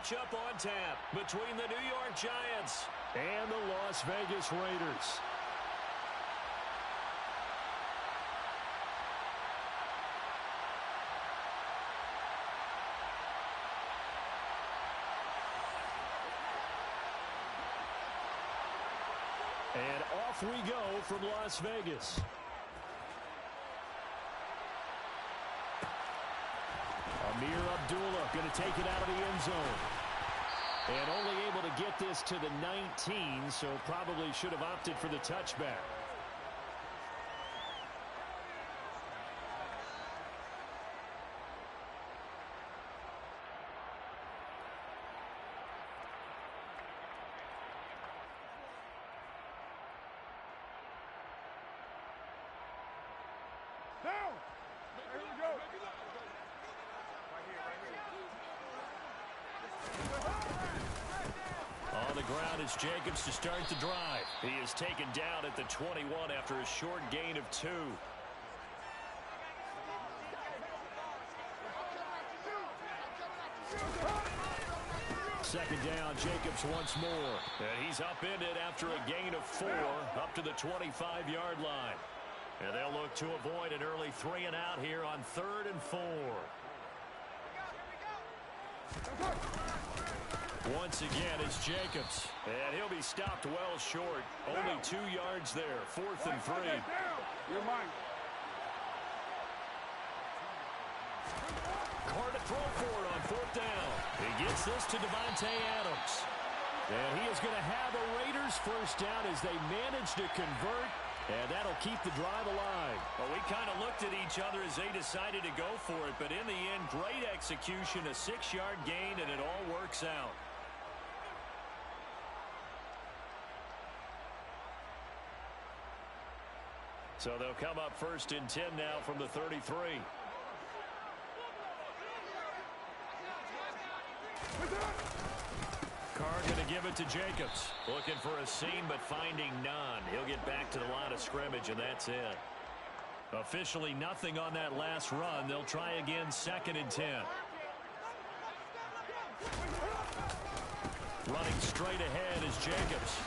matchup on tap between the New York Giants and the Las Vegas Raiders. And off we go from Las Vegas. Amir Abdullah going to take it out of the end zone. And only able to get this to the 19, so probably should have opted for the touchback. Down! Here we go. On the ground is Jacobs to start the drive. He is taken down at the 21 after a short gain of 2. Second down, Jacobs once more. And he's upended after a gain of 4 up to the 25-yard line. And they'll look to avoid an early 3 and out here on 3rd and 4. Once again, it's Jacobs. And he'll be stopped well short. Only 2 yards there. 4th and 3. You're mine. Carr to throw for it on 4th down. He gets this to Devontae Adams. And he is going to have a Raiders first down as they manage to convert. And that'll keep the drive alive. Well, we kind of looked at each other as they decided to go for it. But in the end, great execution, a 6-yard gain, and it all works out. So they'll come up 1st and 10 now from the 33. Carr going to give it to Jacobs. Looking for a seam, but finding none. He'll get back to the line of scrimmage, and that's it. Officially nothing on that last run. They'll try again 2nd and 10. Running straight ahead is Jacobs.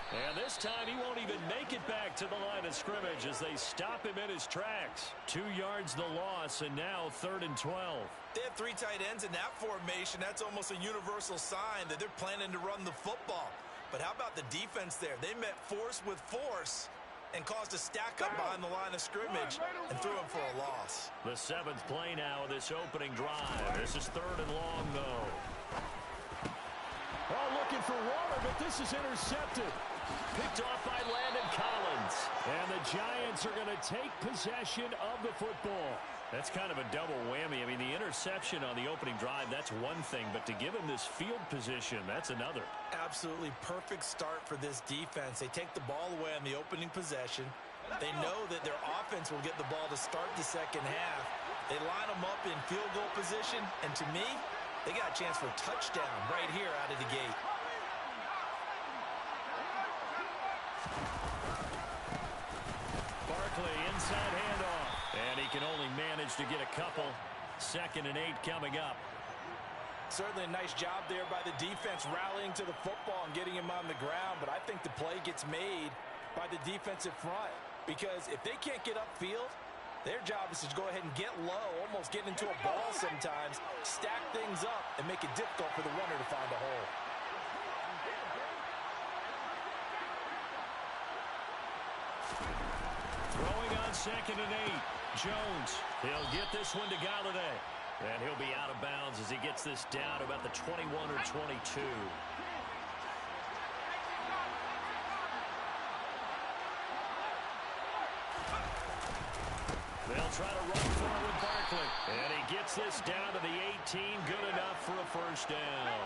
And this time he won't even make it back to the line of scrimmage as they stop him in his tracks. 2 yards the loss, and now 3rd and 12. They have 3 tight ends in that formation. That's almost a universal sign that they're planning to run the football. But how about the defense there? They met force with force and caused a stack up behind the line of scrimmage and threw him for a loss. The 7th play now of this opening drive. This is 3rd and long, though. Oh, looking for water, but this is intercepted. Picked off by Landon Collins. And the Giants are going to take possession of the football. That's kind of a double whammy. I mean, the interception on the opening drive, that's one thing. But to give him this field position, that's another. Absolutely perfect start for this defense. They take the ball away on the opening possession. They know that their offense will get the ball to start the second half. They line them up in field goal position. And to me, they got a chance for a touchdown right here out of the gate. Barkley, inside handoff. And he can only manage to get a couple. 2nd and 8 coming up. Certainly a nice job there by the defense rallying to the football and getting him on the ground. But I think the play gets made by the defensive front. Because if they can't get upfield, their job is to go ahead and get low, almost get into a ball sometimes, stack things up, and make it difficult for the runner to find a hole. Throwing on 2nd and 8. Jones, he'll get this one to Galladay. And he'll be out of bounds as he gets this down about the 21 or 22. They'll try to run forward with Barkley. And he gets this down to the 18. Good enough for a first down.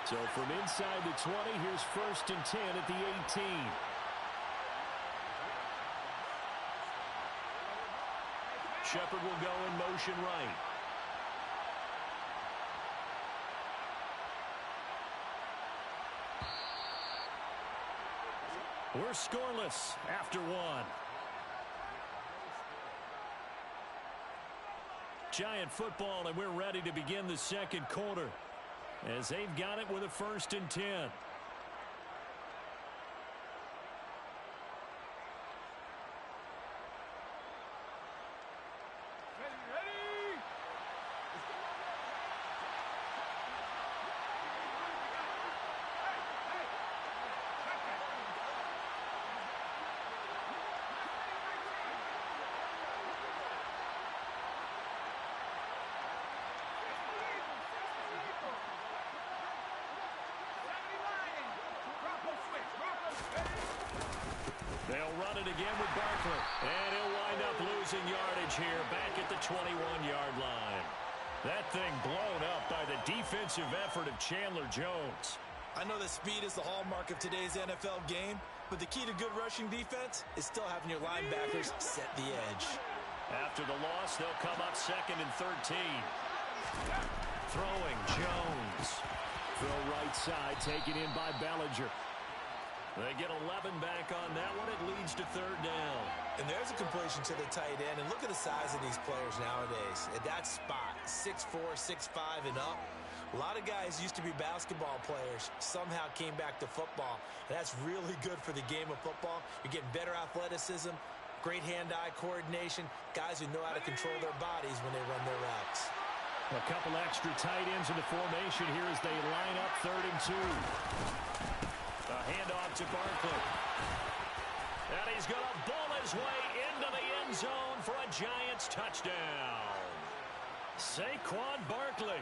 So from inside the 20, here's 1st and 10 at the 18. Shepard will go in motion right. We're scoreless after 1. Giant football, and we're ready to begin the 2nd quarter. as they've got it with a 1st and 10. They'll run it again with Barkley. And he'll wind up losing yardage here back at the 21-yard line. That thing blown up by the defensive effort of Chandler Jones. I know that speed is the hallmark of today's NFL game, but the key to good rushing defense is still having your linebackers set the edge. After the loss, they'll come up 2nd and 13. Throwing Jones. Throw right side, taken in by Bellinger. They get 11 back on that one. It leads to 3rd down. And there's a completion to the tight end. And look at the size of these players nowadays. At that spot, 6'4", 6'5", and up. A lot of guys used to be basketball players, somehow came back to football. And that's really good for the game of football. You're getting better athleticism, great hand-eye coordination, guys who know how to control their bodies when they run their routes. A couple extra tight ends in the formation here as they line up 3rd and 2. A handoff to Barkley. And he's going to bull his way into the end zone for a Giants touchdown. Saquon Barkley,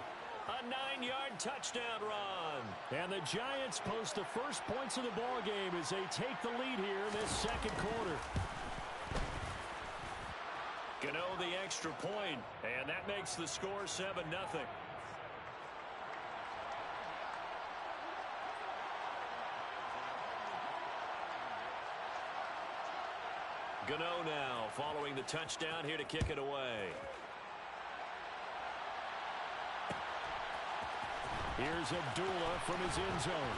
a 9-yard touchdown run. And the Giants post the first points of the ball game as they take the lead here in this 2nd quarter. Gano the extra point, and that makes the score 7-0. Gano now following the touchdown here to kick it away. Here's Abdullah from his end zone.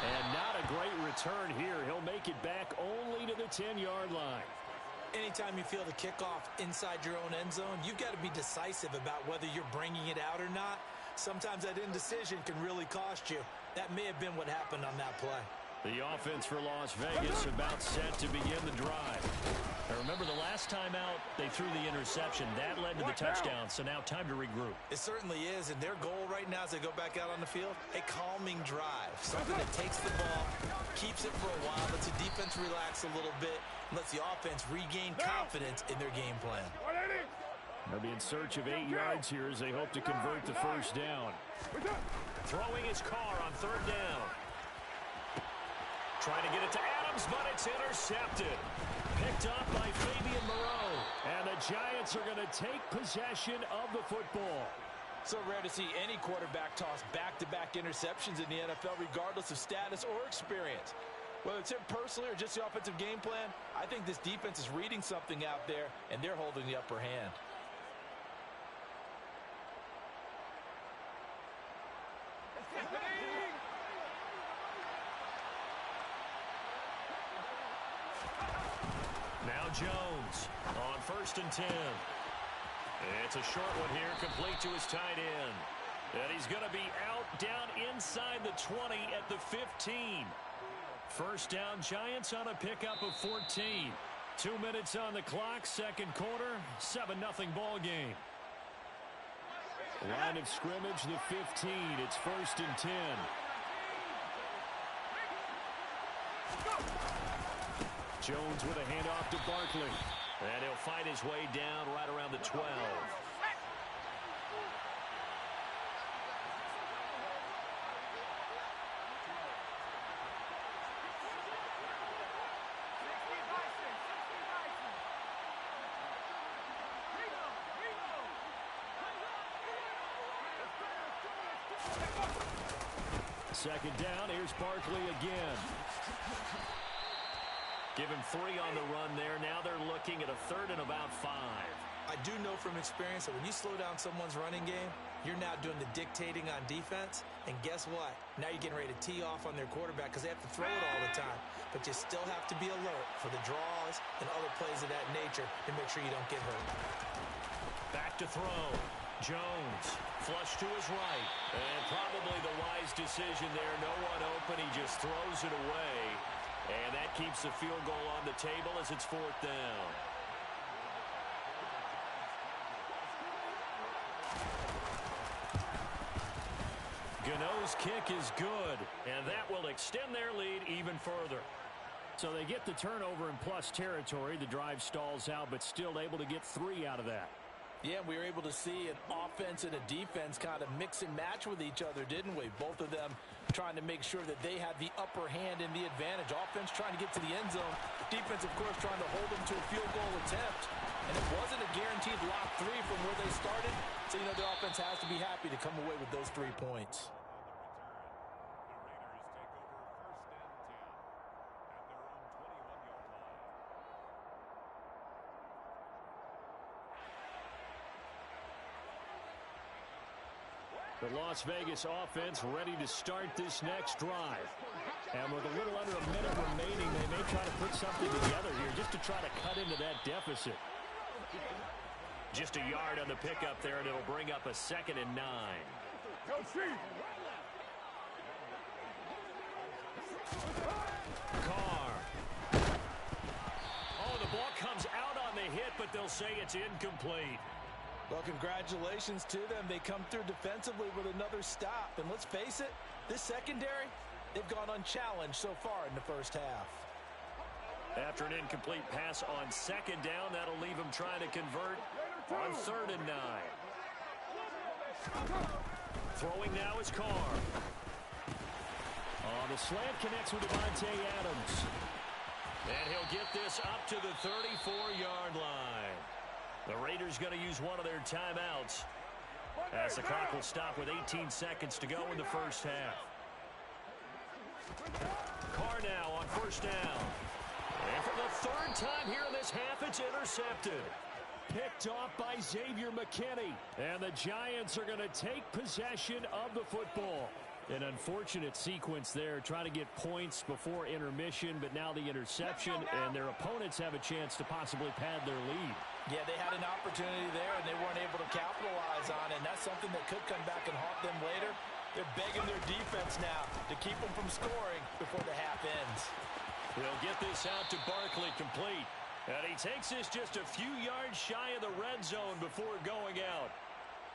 And not a great return here. He'll make it back only to the 10-yard line. Anytime you feel the kickoff inside your own end zone, you've got to be decisive about whether you're bringing it out or not. Sometimes that indecision can really cost you. That may have been what happened on that play. The offense for Las Vegas about set to begin the drive. Now remember, the last time out, they threw the interception. That led to the touchdown, so now time to regroup. It certainly is, and their goal right now as they go back out on the field, a calming drive. Something that takes the ball, keeps it for a while, lets the defense relax a little bit, and lets the offense regain confidence in their game plan. They'll be in search of 8 yards here as they hope to convert the 1st down. Throwing his car on 3rd down. Trying to get it to Adams, but it's intercepted. Picked up by Fabian Moreau. And the Giants are going to take possession of the football. So rare to see any quarterback toss back-to-back interceptions in the NFL, regardless of status or experience. Whether it's him personally or just the offensive game plan, I think this defense is reading something out there, and they're holding the upper hand. Now Jones on 1st and 10. It's a short one here, complete to his tight end. And he's going to be out down inside the 20 at the 15. 1st down, Giants on a pickup of 14. 2 minutes on the clock, 2nd quarter, 7-0 ball game. Line of scrimmage, the 15. It's 1st and 10. Jones with a handoff to Barkley. And he'll fight his way down right around the 12. Second down, here's Barkley again. Give him 3 on the run there. Now they're looking at a 3rd and about 5. I do know from experience that when you slow down someone's running game, you're now doing the dictating on defense. And guess what? Now you're getting ready to tee off on their quarterback because they have to throw it all the time. But you still have to be alert for the draws and other plays of that nature to make sure you don't get hurt. Back to throw. Jones, flush to his right. And probably the wise decision there. No one open. He just throws it away. And that keeps the field goal on the table as it's 4th down. Gano's kick is good, and that will extend their lead even further. So they get the turnover in plus territory. The drive stalls out, but still able to get 3 out of that. Yeah, we were able to see an offense and a defense kind of mix and match with each other, didn't we? Both of them trying to make sure that they had the upper hand and the advantage. Offense trying to get to the end zone. Defense, of course, trying to hold them to a field goal attempt. And it wasn't a guaranteed lock 3 from where they started. So, you know, the offense has to be happy to come away with those 3 points. The Las Vegas offense ready to start this next drive. And with a little under a minute remaining, they may try to put something together here just to try to cut into that deficit. Just a yard on the pickup there, and it'll bring up a 2nd and 9. Go Chiefs! Carr. Oh, the ball comes out on the hit, but they'll say it's incomplete. Well, congratulations to them. They come through defensively with another stop. And let's face it, this secondary, they've gone unchallenged so far in the first half. After an incomplete pass on 2nd down, that'll leave them trying to convert on 3rd and 9. Throwing now is Carr. Oh, the slant connects with Devontae Adams. And he'll get this up to the 34-yard line. The Raiders going to use one of their timeouts as the clock will stop with 18 seconds to go in the first half. Carr now on 1st down. And for the 3rd time here in this half, it's intercepted. Picked off by Xavier McKinney. And the Giants are going to take possession of the football. An unfortunate sequence there, trying to get points before intermission, but now the interception, and their opponents have a chance to possibly pad their lead. Yeah, they had an opportunity there, and they weren't able to capitalize on it, and that's something that could come back and haunt them later. They're begging their defense now to keep them from scoring before the half ends. They'll get this out to Barkley, complete. And he takes this just a few yards shy of the red zone before going out.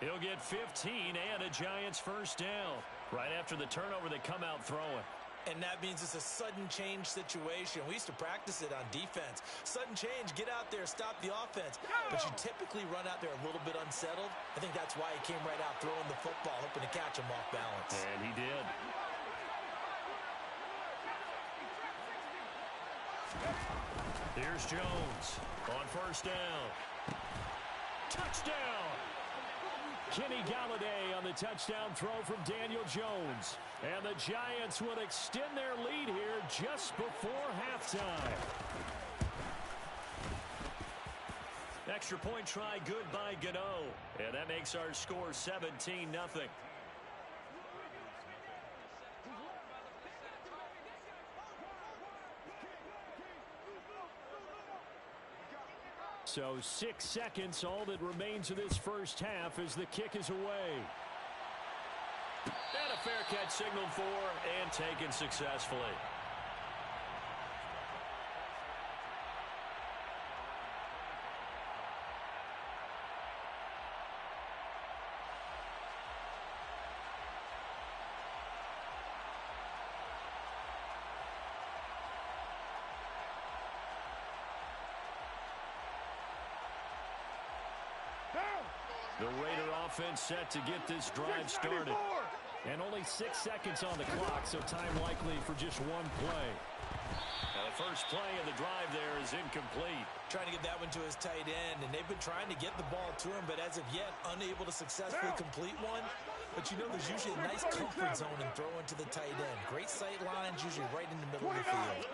He'll get 15 and a Giants 1st down. Right after the turnover, they come out throwing. And that means it's a sudden change situation. We used to practice it on defense. Sudden change, get out there, stop the offense. But you typically run out there a little bit unsettled. I think that's why he came right out throwing the football, hoping to catch him off balance. And he did. Here's Jones on 1st down. Touchdown! Kenny Galladay on the touchdown throw from Daniel Jones. And the Giants will extend their lead here just before halftime. Extra point try good by Gano. And that makes our score 17-0. So 6 seconds, all that remains of this first half as the kick is away. And a fair catch signaled for and taken successfully. The Raider offense set to get this drive started. And only 6 seconds on the clock, so time likely for just one play. Now the first play of the drive there is incomplete. Trying to get that one to his tight end, and they've been trying to get the ball to him, but as of yet, unable to successfully complete one. But you know, there's usually a nice comfort zone in throwing to the tight end. Great sight lines, usually right in the middle of the field.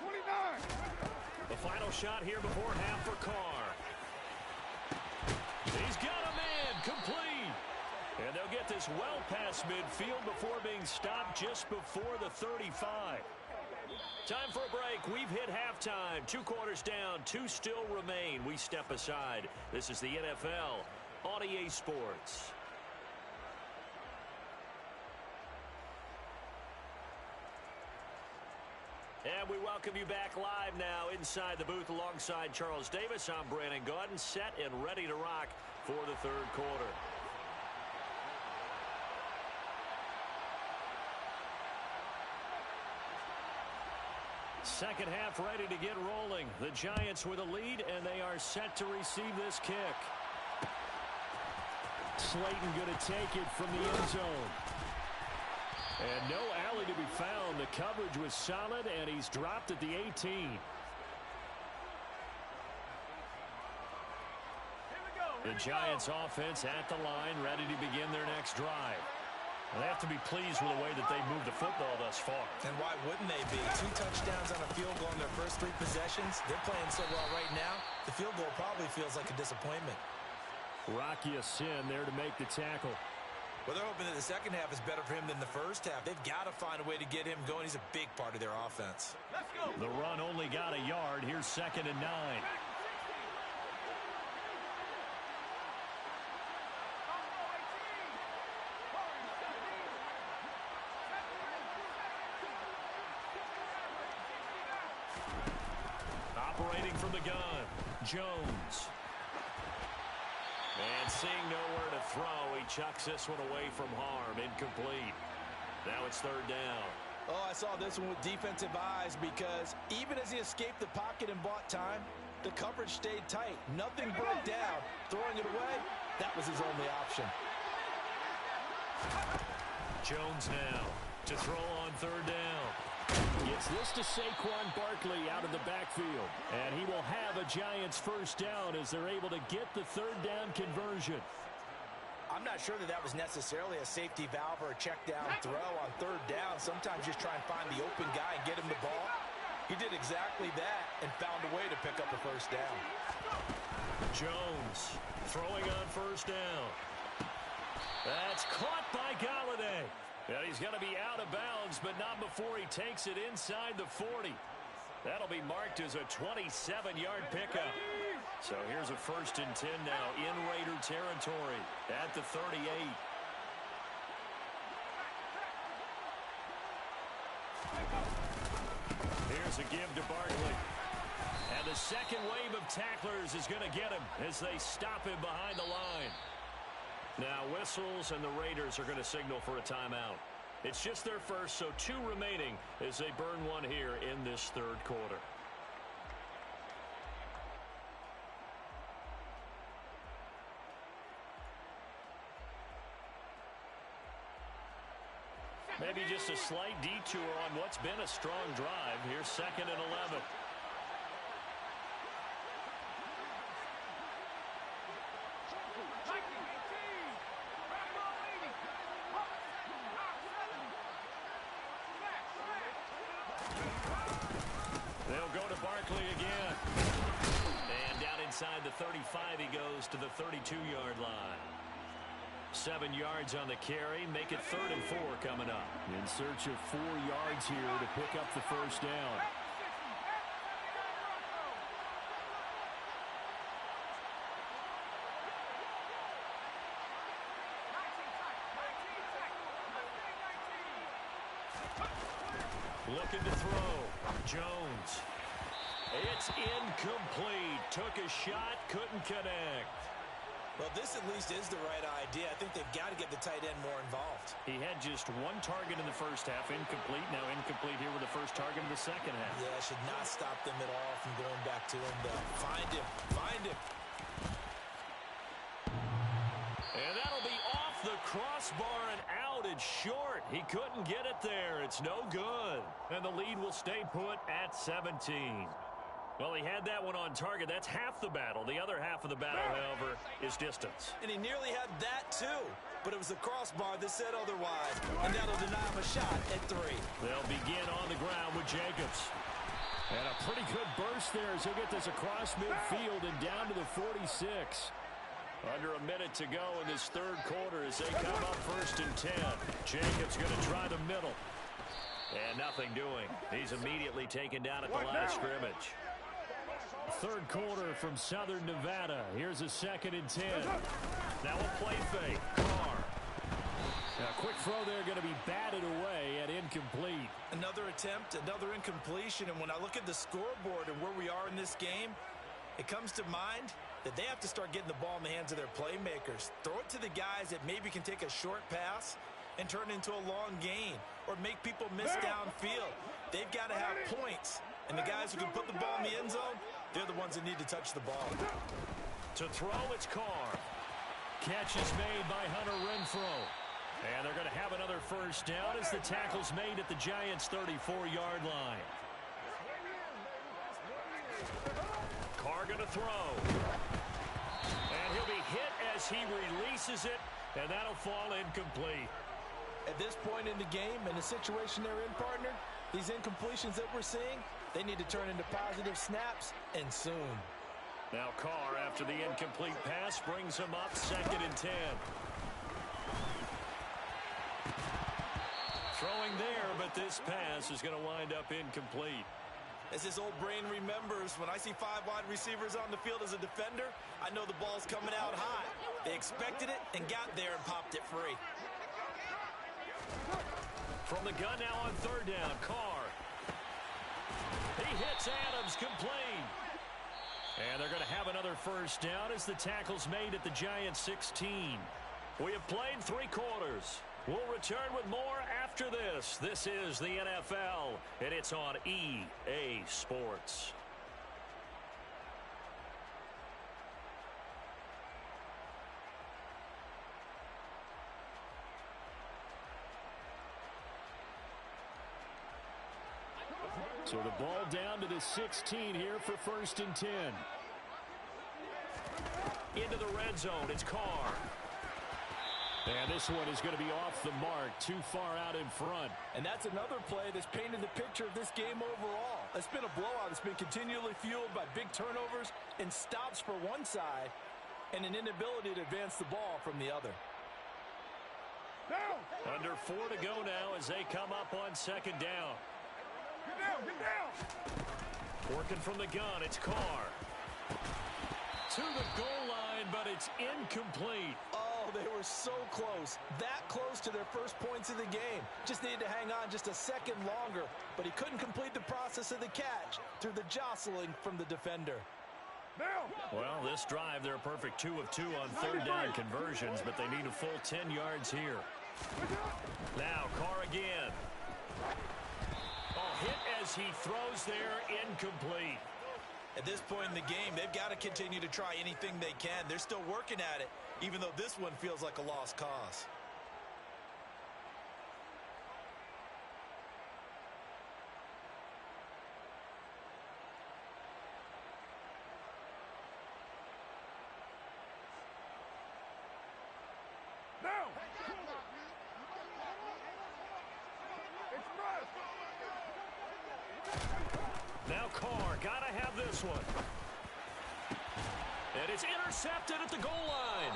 29. The final shot here before half for Carr. He's got a man, complete. And they'll get this well past midfield before being stopped just before the 35. Time for a break. We've hit halftime. 2 quarters down, 2 still remain. We step aside. This is the NFL on EA Sports. And we welcome you back live now inside the booth alongside Charles Davis. I'm Brandon Gaudin, set and ready to rock for the third quarter. Second half ready to get rolling. The Giants with a lead, and they are set to receive this kick. Slayton going to take it from the end zone. And no alley to be found. The coverage was solid, and he's dropped at the 18. The Giants offense at the line, ready to begin their next drive. They have to be pleased with the way that they've moved the football thus far. And why wouldn't they be? 2 touchdowns on a field goal in their first 3 possessions. They're playing so well right now, the field goal probably feels like a disappointment. Rocky Sin there to make the tackle. Well, they're hoping that the second half is better for him than the first half. They've got to find a way to get him going. He's a big part of their offense. Let's go. The run only got a yard. Here's 2nd and 9. Operating from the gun, Jones. And seeing nowhere to throw, he chucks this one away from harm. Incomplete. Now it's 3rd down. Oh, I saw this one with defensive eyes because even as he escaped the pocket and bought time, the coverage stayed tight. Nothing broke down. Throwing it away, that was his only option. Jones now to throw on 3rd down. Gets this to Saquon Barkley out of the backfield. And he will have a Giants first down as they're able to get the 3rd down conversion. I'm not sure that that was necessarily a safety valve or a check down throw on 3rd down. Sometimes just try and find the open guy and get him the ball. He did exactly that and found a way to pick up a first down. Jones throwing on 1st down. That's caught by Galladay. And he's going to be out of bounds, but not before he takes it inside the 40. That'll be marked as a 27-yard pickup. So here's a 1st and 10 now in Raider territory at the 38. Here's a give to Barkley. And the second wave of tacklers is going to get him as they stop him behind the line. Now whistles, and the Raiders are going to signal for a timeout. It's just their first, so 2 remaining as they burn one here in this 3rd quarter. Maybe just a slight detour on what's been a strong drive. Here's 2nd and 11. They'll go to Barkley again. And down inside the 35 he goes to the 32-yard line. 7 yards on the carry. Make it 3rd and 4 coming up. In search of 4 yards here to pick up the first down. Looking to throw. Jones. It's incomplete. Took a shot, couldn't connect. Well, this at least is the right idea. I think they've got to get the tight end more involved. He had just 1 target in the first half. Incomplete. Now incomplete here with the first target in the second half. Yeah, should not stop them at all from going back to him, though. Find him. Find him. And that'll be off the crossbar and out. It's short. He couldn't get it there. It's no good. And the lead will stay put at 17. Well, he had that one on target. That's half the battle. The other half of the battle, however, is distance. And he nearly had that, too. But it was the crossbar that said otherwise. And that'll deny him a shot at 3. They'll begin on the ground with Jacobs. And a pretty good burst there as he'll get this across midfield and down to the 46. Under a minute to go in this 3rd quarter as they come up 1st and 10. Jacobs going to try the middle. And nothing doing. He's immediately taken down at the line of scrimmage. 3rd quarter from Southern Nevada. Here's a 2nd and 10. Now a play fake. Carr. A quick throw there going to be batted away and incomplete. Another attempt, another incompletion. And when I look at the scoreboard and where we are in this game, it comes to mind that they have to start getting the ball in the hands of their playmakers. Throw it to the guys that maybe can take a short pass and turn it into a long gain or make people miss downfield. They've got to have points. And the guys who can put the ball in the end zone, they're the ones that need to touch the ball. To throw, it's Carr. Catch is made by Hunter Renfrow. And they're going to have another first down as the tackle's made at the Giants' 34-yard line. Carr going to throw. And he'll be hit as he releases it, and that'll fall incomplete. At this point in the game, in the situation they're in, partner, these incompletions that we're seeing, they need to turn into positive snaps, and soon. Now Carr, after the incomplete pass, brings him up 2nd and 10. Throwing there, but this pass is going to wind up incomplete. As his old brain remembers, when I see 5 wide receivers on the field as a defender, I know the ball's coming out high. They expected it and got there and popped it free. From the gun now on 3rd down, Carr. He hits Adams, complete. And they're going to have another first down as the tackle's made at the Giants' 16. We have played 3 quarters. We'll return with more after this. This is the NFL, and it's on EA Sports. So the ball down to the 16 here for 1st and 10. Into the red zone, it's Carr. And this one is going to be off the mark, too far out in front. And that's another play that's painted the picture of this game overall. It's been a blowout. It's been continually fueled by big turnovers and stops for one side and an inability to advance the ball from the other. Down. Under 4 to go now as they come up on 2nd down. Get down, get down. Working from the gun, it's Carr. To the goal line, but it's incomplete. Oh, they were so close. That close to their first points of the game. Just needed to hang on just a second longer, but he couldn't complete the process of the catch through the jostling from the defender. Down. Well, this drive, they're a perfect 2 of 2 on 3rd down conversions, but they need a full 10 yards here. Now, Carr again. Oh, hit as he throws there, incomplete. At this point in the game, they've got to continue to try anything they can. They're still working at it, even though this one feels like a lost cause. Down. Express. Now Carr, gotta have this one. And it's intercepted at the goal line.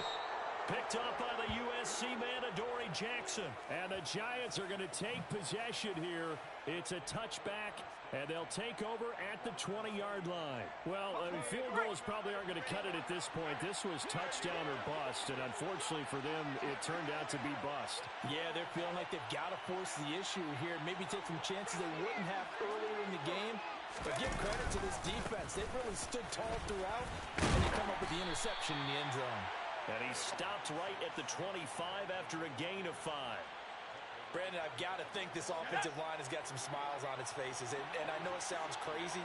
Picked up by the USC man, Adoree Jackson. And the Giants are going to take possession here. It's a touchback, and they'll take over at the 20-yard line. Well, field goals probably aren't going to cut it at this point. This was touchdown or bust, and unfortunately for them, it turned out to be bust. Yeah, they're feeling like they've got to force the issue here. Maybe take some chances they wouldn't have earlier in the game. But give credit to this defense. They've really stood tall throughout, and they come up with the interception in the end zone. And he stopped right at the 25 after a gain of 5. Brandon, I've got to think this offensive line has got some smiles on its faces. And I know it sounds crazy,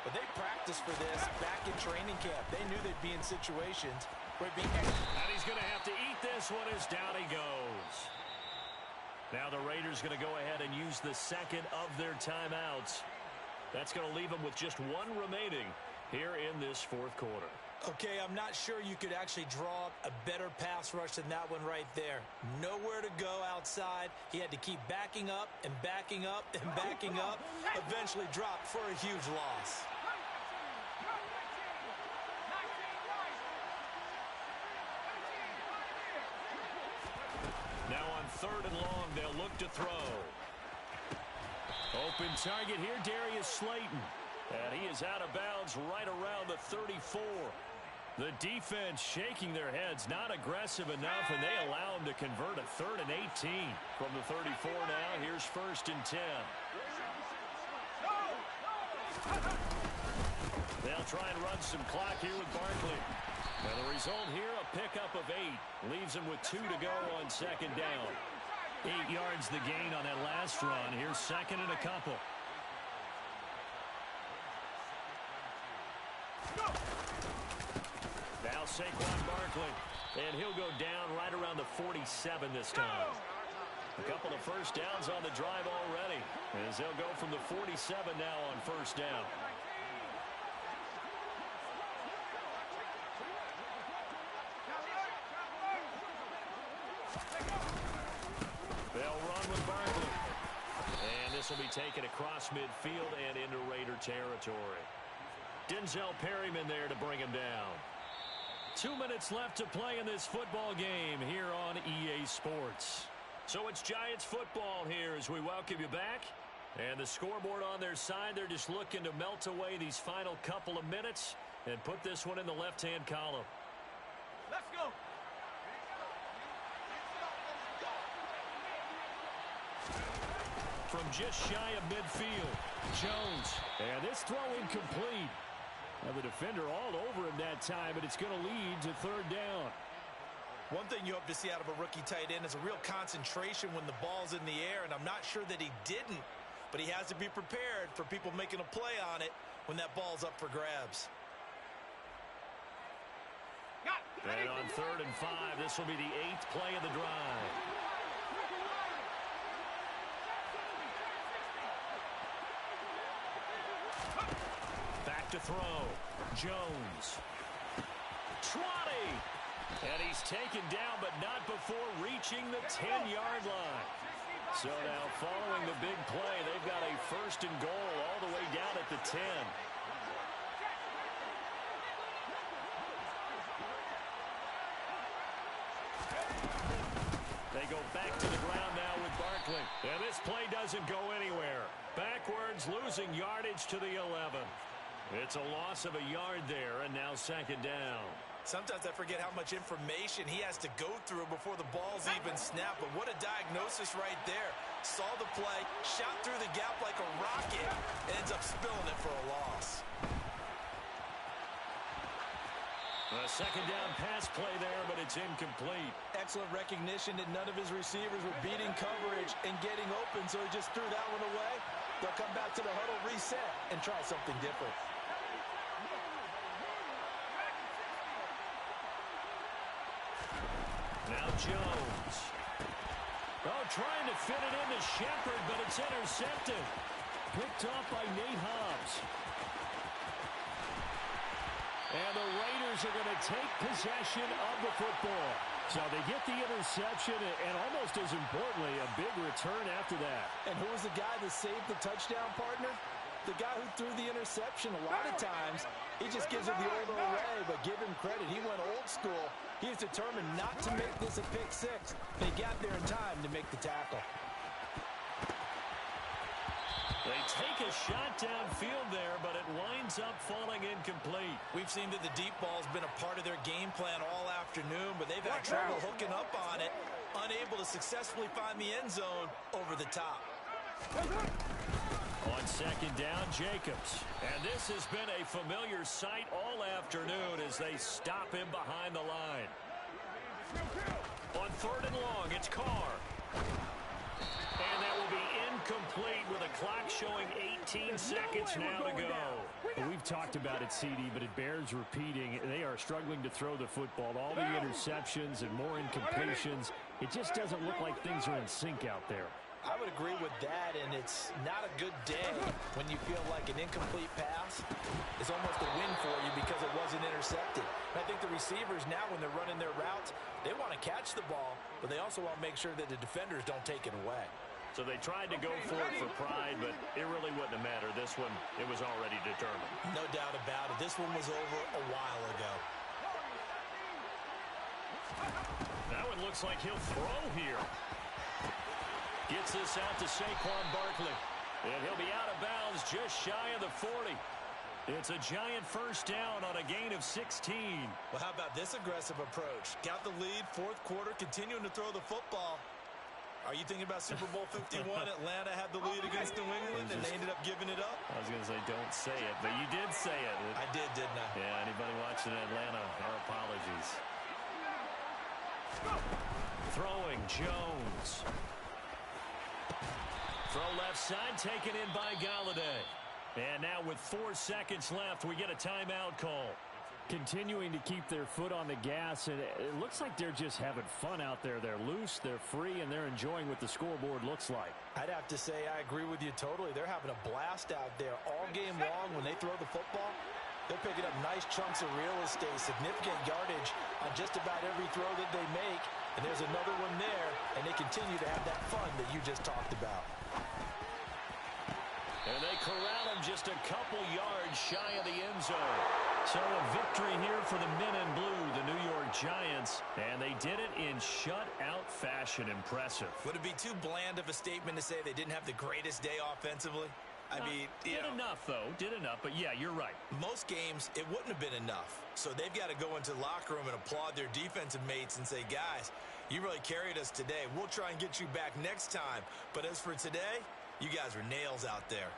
but they practiced for this back in training camp. They knew they'd be in situations where it'd be... And he's going to have to eat this one as down he goes. Now the Raiders going to go ahead and use the second of their timeouts. That's going to leave them with just 1 remaining here in this 4th quarter. Okay, I'm not sure you could actually draw up a better pass rush than that one right there. Nowhere to go outside. He had to keep backing up and backing up and backing up. Eventually dropped for a huge loss. Now on 3rd and long, they'll look to throw. Open target here, Darius Slayton. And he is out of bounds right around the 34. The defense shaking their heads, not aggressive enough, and they allow them to convert a 3rd and 18. From the 34 now, here's 1st and 10. They'll try and run some clock here with Barkley. And the result here, a pickup of 8. Leaves them with 2 to go on 2nd down. 8 yards the gain on that last run. Here's 2nd and a couple. Now Saquon Barkley. And he'll go down right around the 47 this time. A couple of first downs on the drive already, as they'll go from the 47 now on 1st down. They'll run with Barkley. And this will be taken across midfield and into Raider territory. Denzel Perryman there to bring him down. 2 minutes left to play in this football game here on EA Sports. So it's Giants football here as we welcome you back. And the scoreboard on their side, they're just looking to melt away these final couple of minutes and put this one in the left-hand column. Let's go. From just shy of midfield, Jones. And this throw incomplete. Now the defender all over him that time, but it's going to lead to 3rd down. One thing you hope to see out of a rookie tight end is a real concentration when the ball's in the air, and I'm not sure that he didn't, but he has to be prepared for people making a play on it when that ball's up for grabs. And on 3rd and 5, this will be the 8th play of the drive. Back to throw. Jones. Trotty. And he's taken down, but not before reaching the 10-yard line. So now following the big play, they've got a 1st and goal all the way down at the 10. They go back to the ground now with Barkley. And this play doesn't go anywhere. Backwards, losing yardage to the 11. It's a loss of a yard there, and now 2nd down. Sometimes I forget how much information he has to go through before the ball's even snapped. But what a diagnosis right there. Saw the play, shot through the gap like a rocket, and ends up spilling it for a loss. A 2nd down pass play there, but it's incomplete. Excellent recognition that none of his receivers were beating coverage and getting open, so he just threw that one away. They'll come back to the huddle, reset, and try something different. Now Jones. Oh, trying to fit it into Shepard, but it's intercepted. Picked off by Nate Hobbs. And the Raiders are going to take possession of the football. So they get the interception, and almost as importantly, a big return after that. And who was the guy that saved the touchdown, partner? The guy who threw the interception. A lot of times, he just gives it the old way, but give him credit. He went old school. He was determined not to make this a pick six. They got there in time to make the tackle. They take a shot downfield there, but it winds up falling incomplete. We've seen that the deep ball's been a part of their game plan all afternoon, but they've had trouble hooking up on it, unable to successfully find the end zone over the top. On 2nd down, Jacobs. And this has been a familiar sight all afternoon as they stop him behind the line. On 3rd and long, it's Carr. And that will be incomplete with a clock showing 18 seconds now to go. Well, we've talked about it, CD, but it bears repeating. They are struggling to throw the football. All the interceptions and more incompletions. It just doesn't look like things are in sync out there. I would agree with that, and it's not a good day when you feel like an incomplete pass is almost a win for you because it wasn't intercepted. And I think the receivers now, when they're running their routes, they want to catch the ball, but they also want to make sure that the defenders don't take it away. So they tried to go for it for pride, but it really wouldn't have mattered. This one, it was already determined. No doubt about it. This one was over a while ago. That one looks like he'll throw here. Gets this out to Saquon Barkley. And he'll be out of bounds just shy of the 40. It's a giant first down on a gain of 16. Well, how about this aggressive approach? Got the lead, fourth quarter, continuing to throw the football. Are you thinking about Super Bowl 51? Atlanta had the lead against New England, and they ended up giving it up? I was going to say, don't say it, but you did say it. I did, didn't I? Yeah, anybody watching Atlanta, our apologies. Throwing, Jones. Throw left side, taken in by Galladay. And now with 4 seconds left, we get a timeout call. Continuing to keep their foot on the gas, and it looks like they're just having fun out there. They're loose, they're free, and they're enjoying what the scoreboard looks like. I'd have to say I agree with you totally. They're having a blast out there all game long when they throw the football. They're picking up nice chunks of real estate, significant yardage on just about every throw that they make. And there's another one there, and they continue to have that fun that you just talked about. And they corral him just a couple yards shy of the end zone. So a victory here for the men in blue, the New York Giants. And they did it in shutout fashion. Impressive. Would it be too bland of a statement to say they didn't have the greatest day offensively? I mean, did enough, though. Did enough. But, yeah, you're right. Most games, it wouldn't have been enough. So they've got to go into the locker room and applaud their defensive mates and say, guys, you really carried us today. We'll try and get you back next time. But as for today, you guys are nails out there.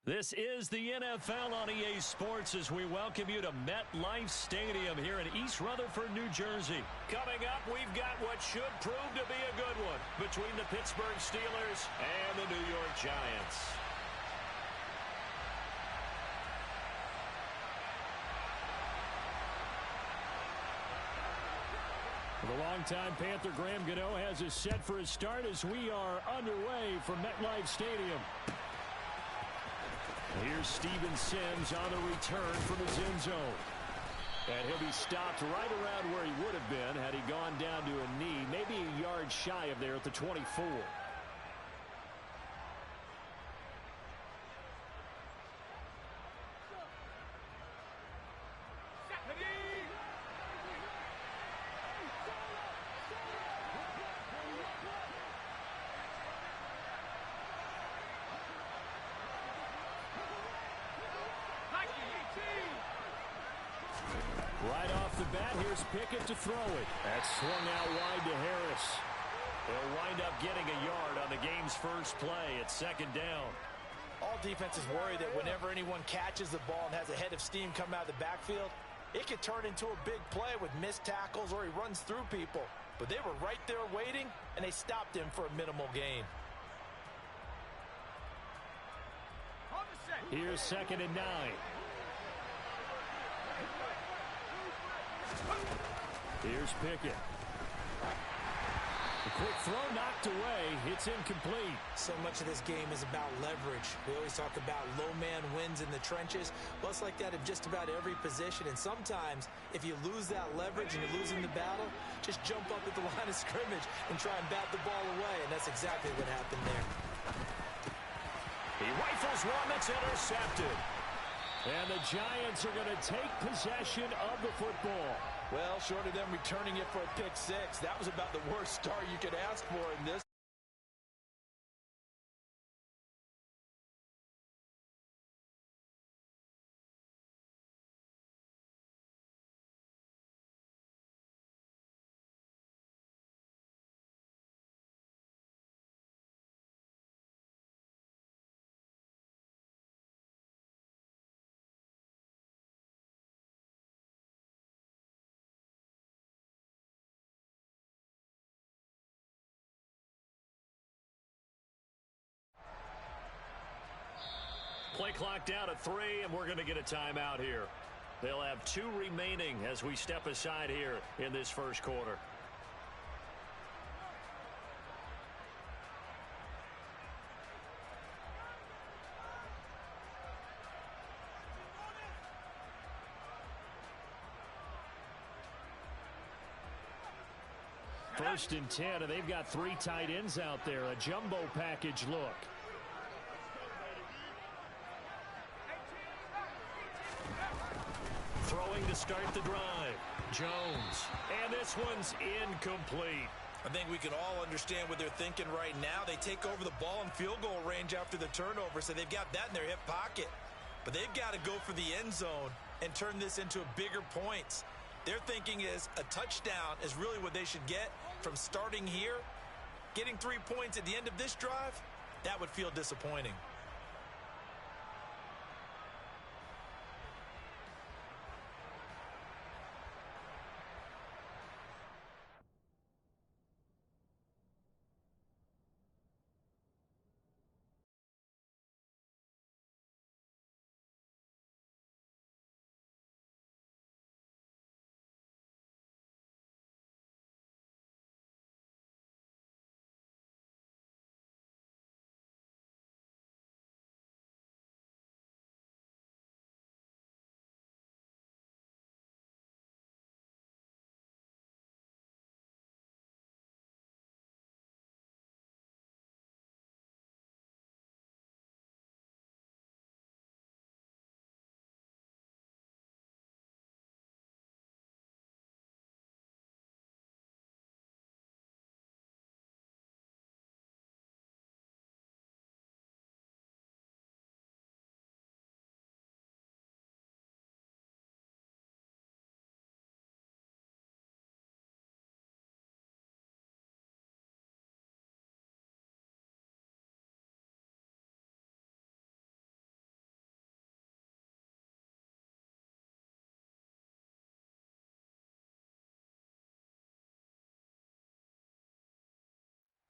This is the NFL on EA Sports as we welcome you to MetLife Stadium here in East Rutherford, New Jersey. Coming up, we've got what should prove to be a good one between the Pittsburgh Steelers and the New York Giants. The longtime Panther Graham Gano has us set for his start as we are underway from MetLife Stadium. Here's Steven Sims on the return from his end zone. And he'll be stopped right around where he would have been had he gone down to a knee, maybe a yard shy of there at the 24. Right off the bat, here's Pickett to throw it. That's swung out wide to Harris. They'll wind up getting a yard on the game's first play at second down. All defenses worry that whenever anyone catches the ball and has a head of steam come out of the backfield, it could turn into a big play with missed tackles or he runs through people. But they were right there waiting, and they stopped him for a minimal gain. Here's 2nd and 9. Here's Pickett. The quick throw knocked away. It's incomplete. So much of this game is about leverage. We always talk about low man wins in the trenches. Well, it's like that in just about every position. And sometimes, if you lose that leverage and you're losing the battle, just jump up at the line of scrimmage and try and bat the ball away. And that's exactly what happened there. He rifles one that's intercepted. And the Giants are going to take possession of the football. Well, short of them returning it for a pick six, that was about the worst start you could ask for in this. Play clock down at 3, and we're going to get a timeout here. They'll have 2 remaining as we step aside here in this first quarter. First and 10, and they've got 3 tight ends out there. A jumbo package look. Throwing to start the drive. Jones. And this one's incomplete. I think we can all understand what they're thinking right now. They take over the ball in field goal range after the turnover, so they've got that in their hip pocket. But they've got to go for the end zone and turn this into bigger points. Their thinking is a touchdown is really what they should get from starting here. Getting 3 points at the end of this drive, that would feel disappointing.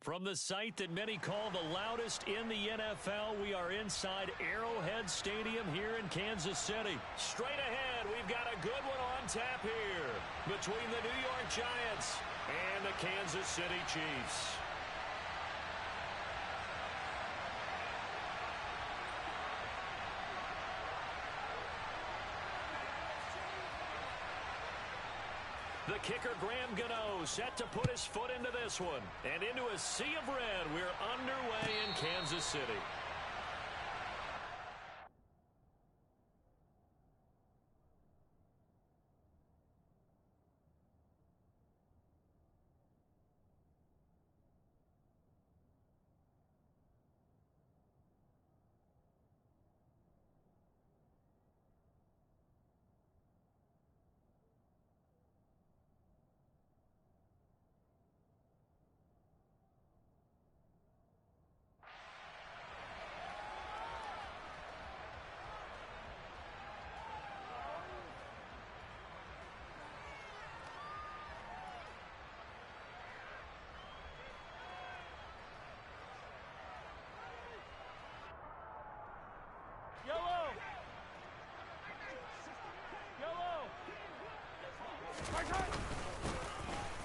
From the site that many call the loudest in the NFL, we are inside Arrowhead Stadium here in Kansas City. Straight ahead, we've got a good one on tap here between the New York Giants and the Kansas City Chiefs. The kicker, Graham Gano, set to put his foot into this one. And into a sea of red, we're underway in Kansas City.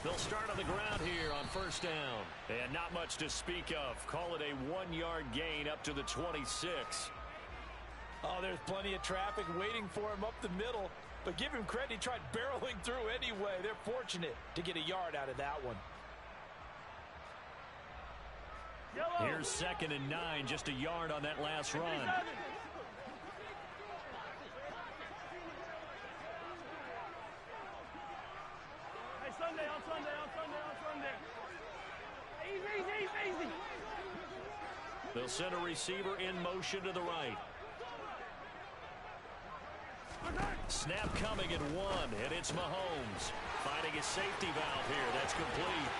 They'll start on the ground here on first down. And not much to speak of. Call it a 1-yard gain up to the 26. Oh, there's plenty of traffic waiting for him up the middle. But give him credit, he tried barreling through anyway. They're fortunate to get a yard out of that one. Here's 2nd and 9, just a yard on that last run. They'll send a receiver in motion to the right. Snap coming at 1, and it's Mahomes. Finding a safety valve here. That's complete.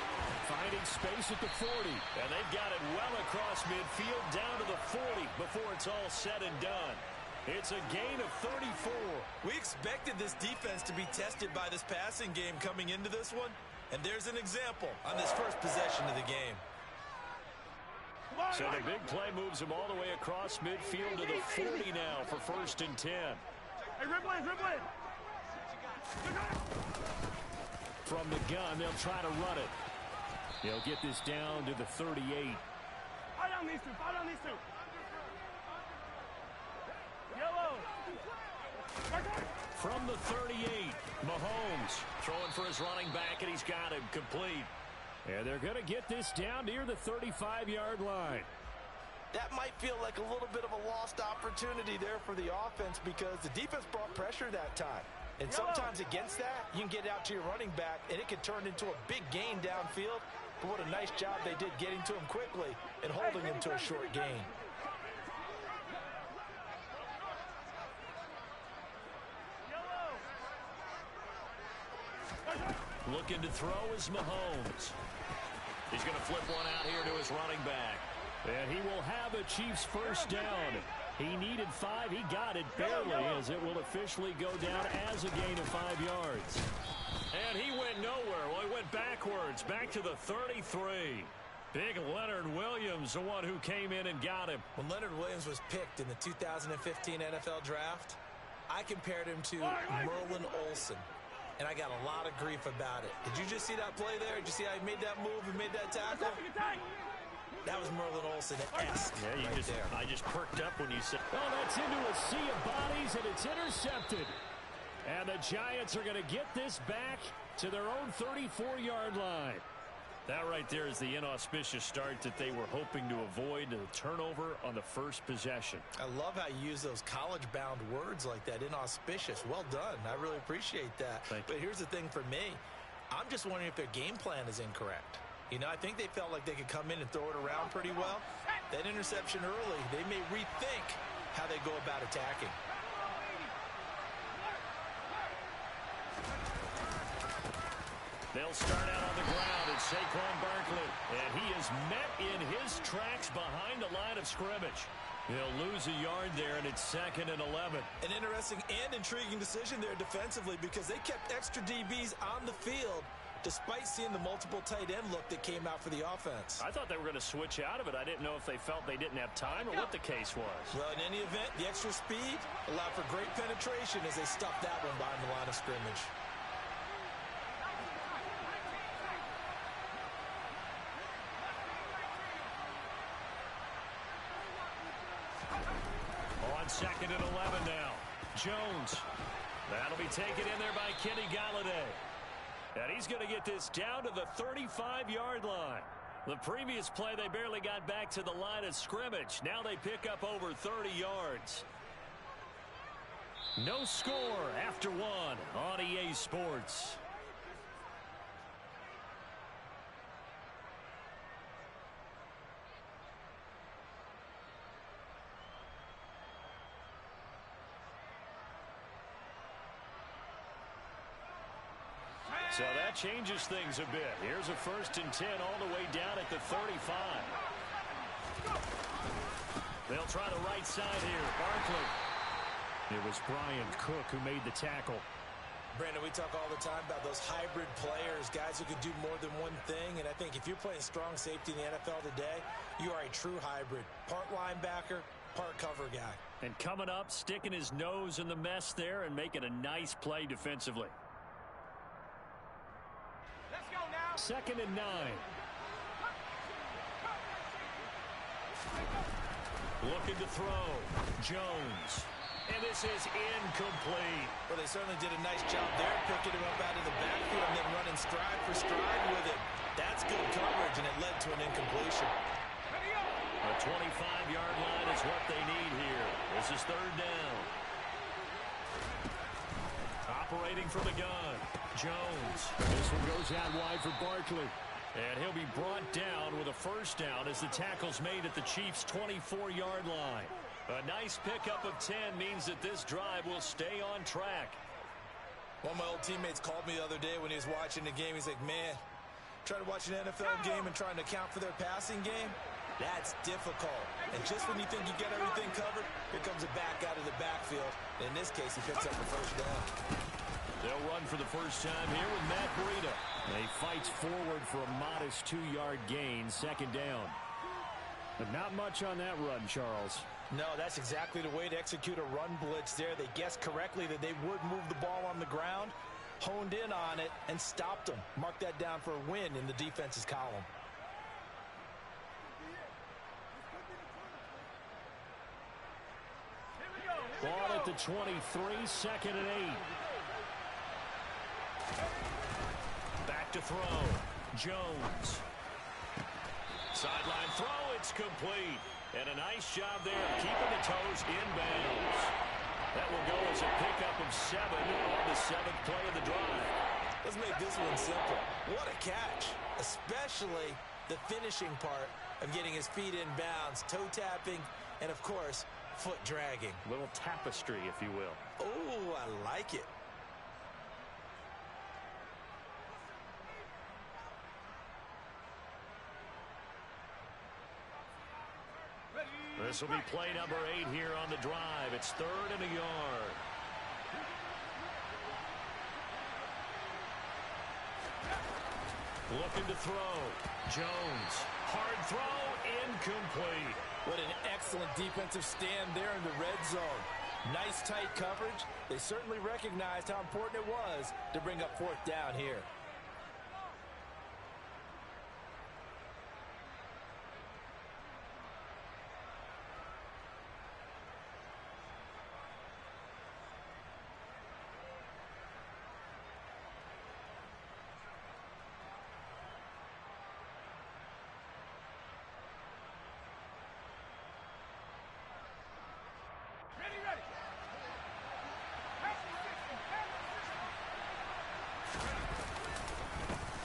Finding space at the 40. And they've got it well across midfield down to the 40 before it's all said and done. It's a gain of 34. We expected this defense to be tested by this passing game coming into this one. And there's an example on this first possession of the game. So the big play moves him all the way across midfield to the 40 now for 1st and 10. Hey, rip it. From the gun, they'll try to run it. They'll get this down to the 38. Fight on these two. Yellow. From the 38, Mahomes throwing for his running back, and he's got him complete. And they're going to get this down near the 35-yard line. That might feel like a little bit of a lost opportunity there for the offense because the defense brought pressure that time. And sometimes against that, you can get out to your running back, and it can turn into a big gain downfield. But what a nice job they did getting to him quickly and holding him to a short gain. Looking to throw is Mahomes. He's going to flip one out here to his running back. And he will have a Chiefs first down. He needed 5. He got it barely as it will officially go down as a gain of 5 yards. And he went nowhere. Well, he went backwards, back to the 33. Big Leonard Williams, the one who came in and got him. When Leonard Williams was picked in the 2015 NFL Draft, I compared him to Merlin Olsen. And I got a lot of grief about it. Did you just see that play there? Did you see how he made that move and made that tackle? That was Merlin Olsen-esque. I just perked up when you said, oh, that's into a sea of bodies, and it's intercepted. And the Giants are going to get this back to their own 34-yard line. That right there is the inauspicious start that they were hoping to avoid, the turnover on the first possession. I love how you use those college-bound words like that, inauspicious. Well done. I really appreciate that. But here's the thing for me. I'm just wondering if their game plan is incorrect. You know, I think they felt like they could come in and throw it around pretty well. That interception early, they may rethink how they go about attacking. They'll start out on the ground at Saquon Barkley. And he is met in his tracks behind the line of scrimmage. They'll lose a yard there, and it's 2nd and 11. An interesting and intriguing decision there defensively because they kept extra DBs on the field despite seeing the multiple tight end look that came out for the offense. I thought they were going to switch out of it. I didn't know if they felt they didn't have time or what the case was. Well, in any event, the extra speed allowed for great penetration as they stuffed that one behind the line of scrimmage. On 2nd and 11 now. Jones. That'll be taken in there by Kenny Galladay. And he's going to get this down to the 35-yard line. The previous play, they barely got back to the line of scrimmage. Now they pick up over 30 yards. No score after one on EA Sports. So that changes things a bit. Here's a 1st and 10 all the way down at the 35. They'll try the right side here. Barkley. It was Brian Cook who made the tackle. Brandon, we talk all the time about those hybrid players, guys who can do more than one thing. And I think if you're playing strong safety in the NFL today, you are a true hybrid. Part linebacker, part cover guy. And coming up, sticking his nose in the mess there and making a nice play defensively. 2nd and 9. Looking to throw. Jones. And this is incomplete. Well, they certainly did a nice job there, picking him up out of the backfield and then running stride for stride with it. That's good coverage, and it led to an incompletion. The 25-yard line is what they need here. This is 3rd down. Operating from the gun. Jones. This one goes out wide for Barkley. And he'll be brought down with a 1st down as the tackle's made at the Chiefs' 24-yard line. A nice pickup of 10 means that this drive will stay on track. One of my old teammates called me the other day when he was watching the game. He's like, man, trying to watch an NFL game and trying to account for their passing game, that's difficult. And just when you think you get everything covered, here comes a back out of the backfield. In this case, he picks up the 1st down. They'll run for the first time here with Matt Breida. And he fights forward for a modest 2-yard gain, 2nd down. But not much on that run, Charles. No, that's exactly the way to execute a run blitz there. They guessed correctly that they would move the ball on the ground, honed in on it, and stopped them. Mark that down for a win in the defense's column. Ball at the 23, 2nd and 8. Back to throw. Jones. Sideline throw, it's complete. And a nice job there of keeping the toes inbounds. That will go as a pickup of 7 on the 7th play of the drive. Let's make this one simple. What a catch, especially the finishing part of getting his feet in bounds, toe tapping, and of course, foot dragging. A little tapestry, if you will. Oh, I like it. This will be play number 8 here on the drive. It's 3rd and a yard. Looking to throw. Jones. Hard throw. Incomplete. What an excellent defensive stand there in the red zone. Nice tight coverage. They certainly recognized how important it was to bring up 4th down here.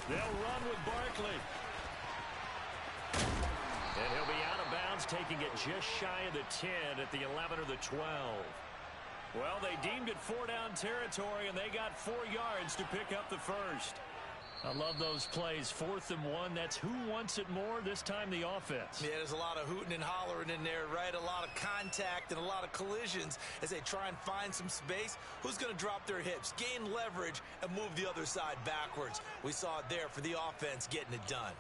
They'll run with Barkley. And he'll be out of bounds, taking it just shy of the 10 at the 11 or the 12. Well, they deemed it 4-down territory, and they got 4 yards to pick up the 1st. I love those plays. 4th and 1. That's who wants it more, this time the offense. Yeah, there's a lot of hooting and hollering in there, right? A lot of contact and a lot of collisions as they try and find some space. Who's going to drop their hips, gain leverage, and move the other side backwards? We saw it there for the offense getting it done.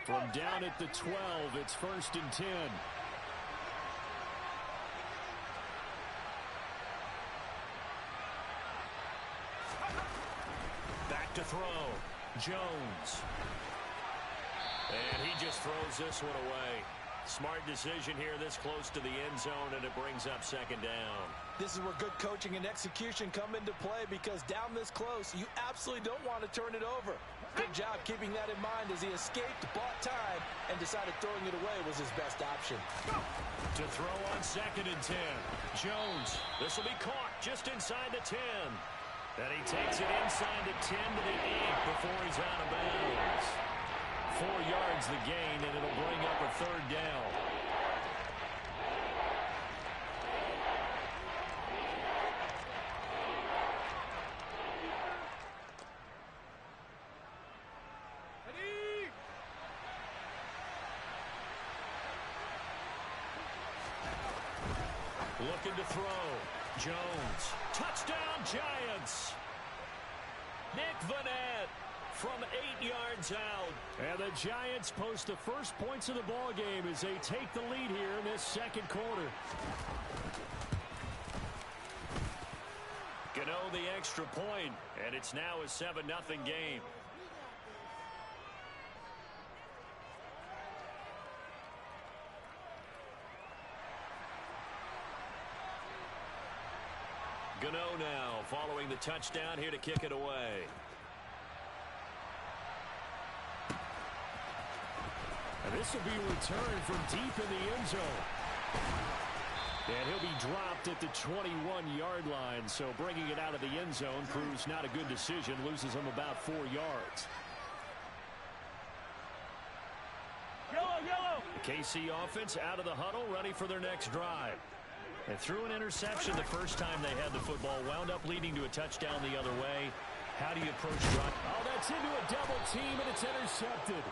From down at the 12, it's 1st and 10. Back to throw. Jones. And he just throws this one away. Smart decision here this close to the end zone, and it brings up 2nd down. This is where good coaching and execution come into play, because down this close, you absolutely don't want to turn it over. Good job keeping that in mind as he escaped, bought time, and decided throwing it away was his best option. To throw on 2nd and 10. Jones. This will be caught just inside the 10. And he takes it inside the 10 to the 8 before he's out of bounds. 4 yards the gain, and it'll bring up a 3rd down. Looking to throw. Jones. Touchdown, Giants. Nick Vanette from 8 yards out. And the Giants post the first points of the ball game as they take the lead here in this 2nd quarter. Gano the extra point, and it's now a 7-0 game. Gano now following the touchdown here to kick it away. And this will be returned from deep in the end zone. And he'll be dropped at the 21-yard line, so bringing it out of the end zone proves not a good decision, loses him about 4 yards. Yellow. The KC offense out of the huddle, ready for their next drive. They threw an interception the first time they had the football, wound up leading to a touchdown the other way. How do you approach drive? Oh, that's into a double team, and it's intercepted.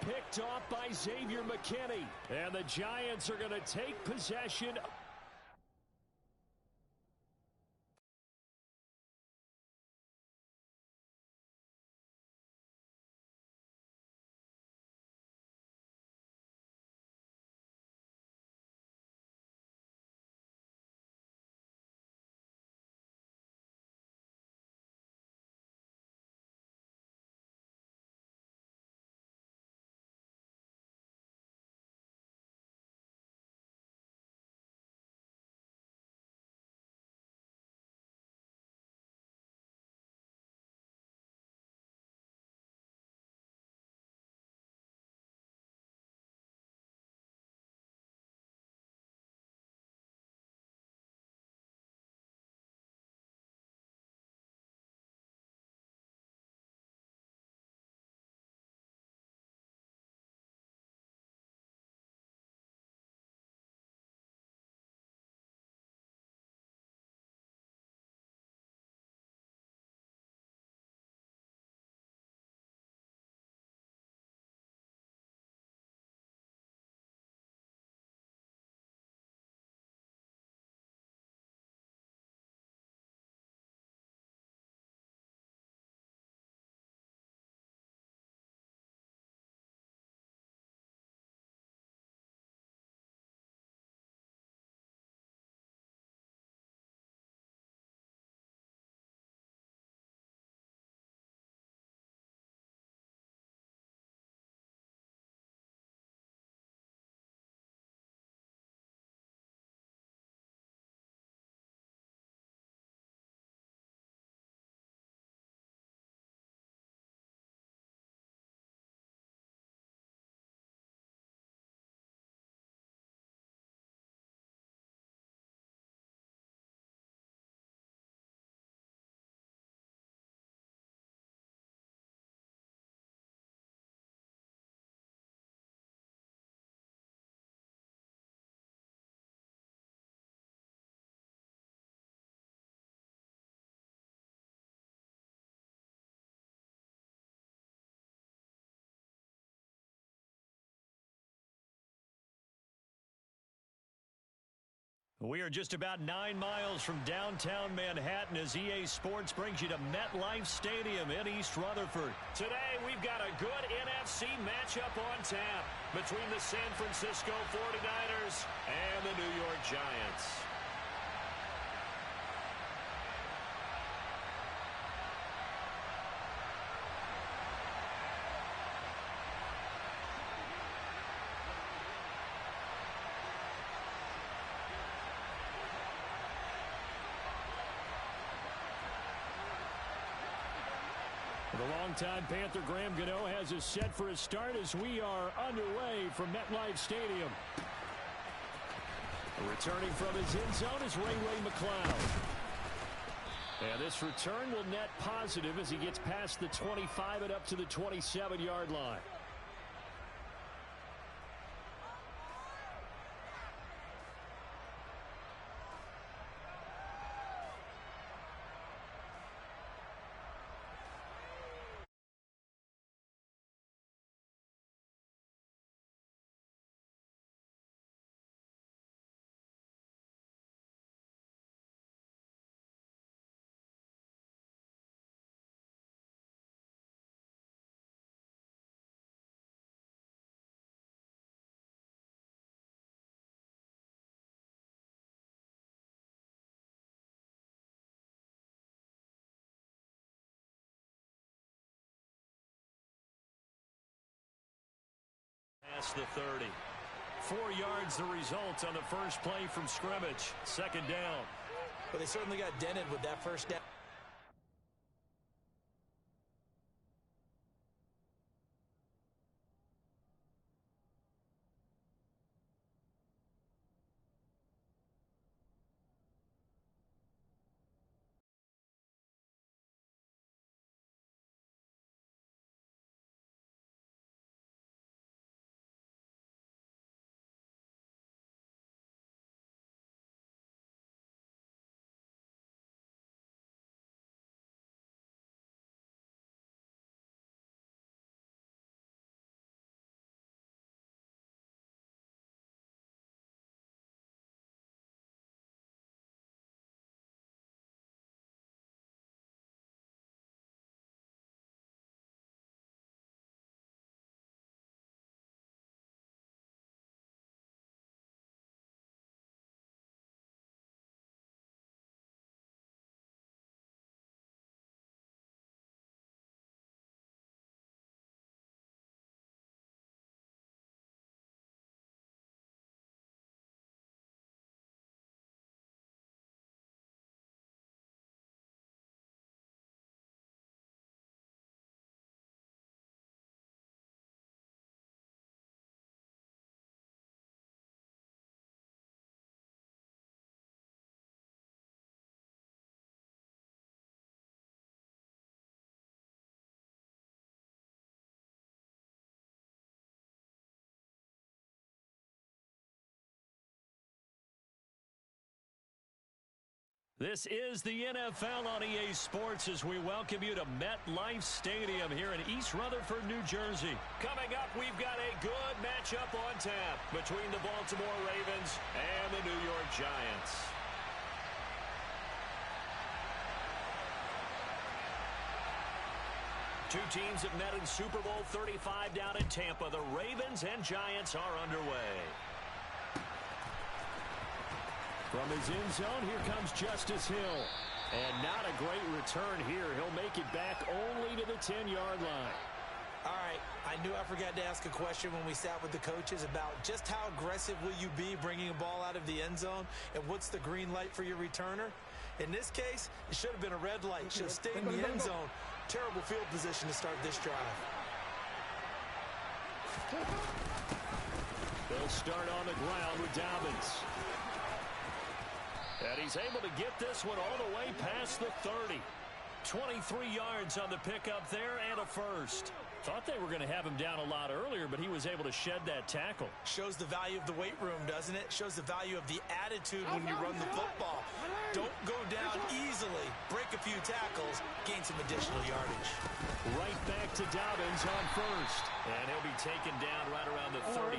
Picked off by Xavier McKinney. And the Giants are going to take possession. We are just about 9 miles from downtown Manhattan as EA Sports brings you to MetLife Stadium in East Rutherford. Today, we've got a good NFC matchup on tap between the San Francisco 49ers and the New York Giants. The longtime Panther Graham Gano has us set for a start as we are underway from MetLife Stadium. Returning from his end zone is Ray McCloud. And this return will net positive as he gets past the 25 and up to the 27-yard line. Past the 30. 4 yards the result on the first play from scrimmage. Second down. But they certainly got dented with that first down. This is the NFL on EA Sports as we welcome you to MetLife Stadium here in East Rutherford, New Jersey. Coming up, we've got a good matchup on tap between the Baltimore Ravens and the New York Giants. Two teams have met in Super Bowl 35 down in Tampa. The Ravens and Giants are underway. From his end zone, here comes Justice Hill. And not a great return here. He'll make it back only to the 10-yard line. All right, I knew I forgot to ask a question when we sat with the coaches about just how aggressive will you be bringing a ball out of the end zone, and what's the green light for your returner? In this case, it should have been a red light. Should have stayed in the end zone. Terrible field position to start this drive. They'll start on the ground with Dobbins. And he's able to get this one all the way past the 30. 23 yards on the pickup there and a first. Thought they were going to have him down a lot earlier, but he was able to shed that tackle. Shows the value of the weight room, doesn't it? Shows the value of the attitude when you run the football. Don't go down easily. Break a few tackles. Gain some additional yardage. Right back to Dobbins on first. And he'll be taken down right around the 34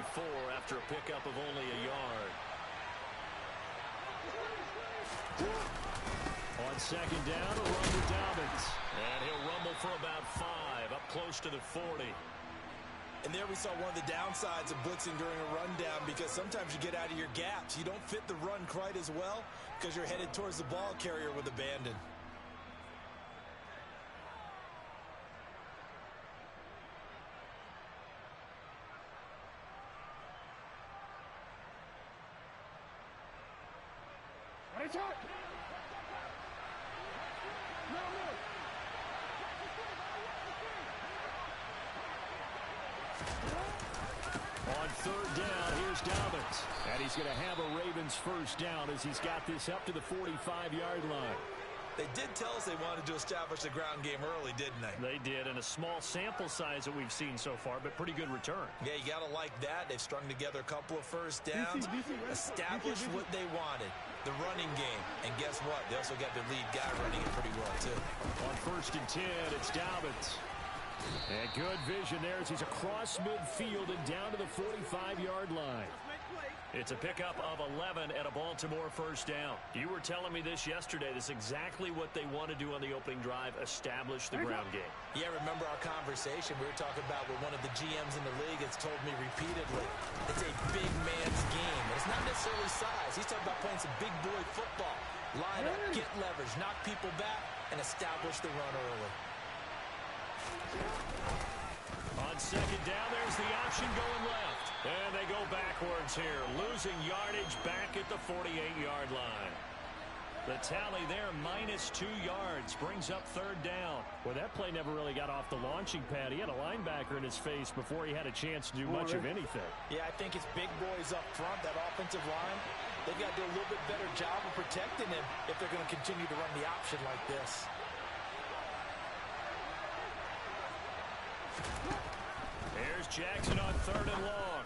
after a pickup of only a yard. On second down, a run to Dobbins. And he'll rumble for about 5, up close to the 40. And there we saw one of the downsides of blitzing during a rundown, because sometimes you get out of your gaps. You don't fit the run quite as well because you're headed towards the ball carrier with abandon. On third down, here's Dobbins. And he's going to have a Ravens first down as he's got this up to the 45-yard line. They did tell us they wanted to establish the ground game early, didn't they? They did, and a small sample size that we've seen so far, but pretty good return. Yeah, you got to like that. They've strung together a couple of first downs, established what they wanted, the running game. And guess what? They also got their lead guy running it pretty well, too. On first and 10, it's Dobbins. And good vision there as he's across midfield and down to the 45-yard line. It's a pickup of 11 and a Baltimore first down. You were telling me this yesterday. This is exactly what they want to do on the opening drive, establish the ground game. Yeah, remember our conversation? We were talking about what one of the GMs in the league has told me repeatedly. It's a big man's game. And it's not necessarily size. He's talking about playing some big boy football. Line up, get leverage, knock people back, and establish the run early. On second down, there's the option going left. And they go backwards here, losing yardage back at the 48-yard line. The tally there, -2 yards, brings up third down. Well, that play never really got off the launching pad. He had a linebacker in his face before he had a chance to do much of anything. Yeah, I think it's big boys up front, that offensive line. They've got to do a little bit better job of protecting him if they're going to continue to run the option like this. Here's Jackson on third and long.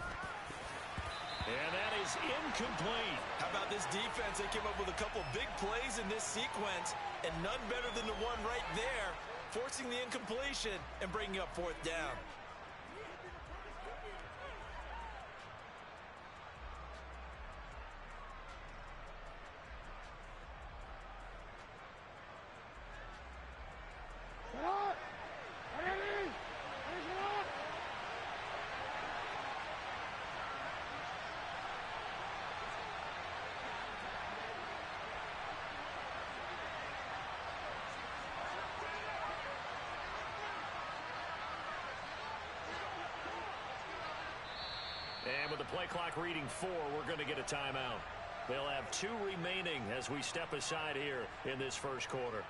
And that is incomplete. How about this defense? They came up with a couple big plays in this sequence, and none better than the one right there, forcing the incompletion and bringing up fourth down. And with the play clock reading 4, we're going to get a timeout. They'll have 2 remaining as we step aside here in this first quarter.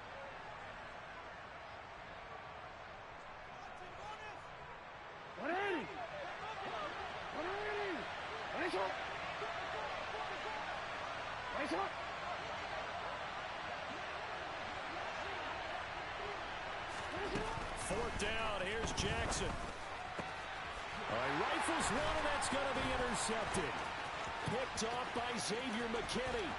Fourth down, here's Jackson. He rifles one, and that's going to be intercepted. Picked off by Xavier McKinney.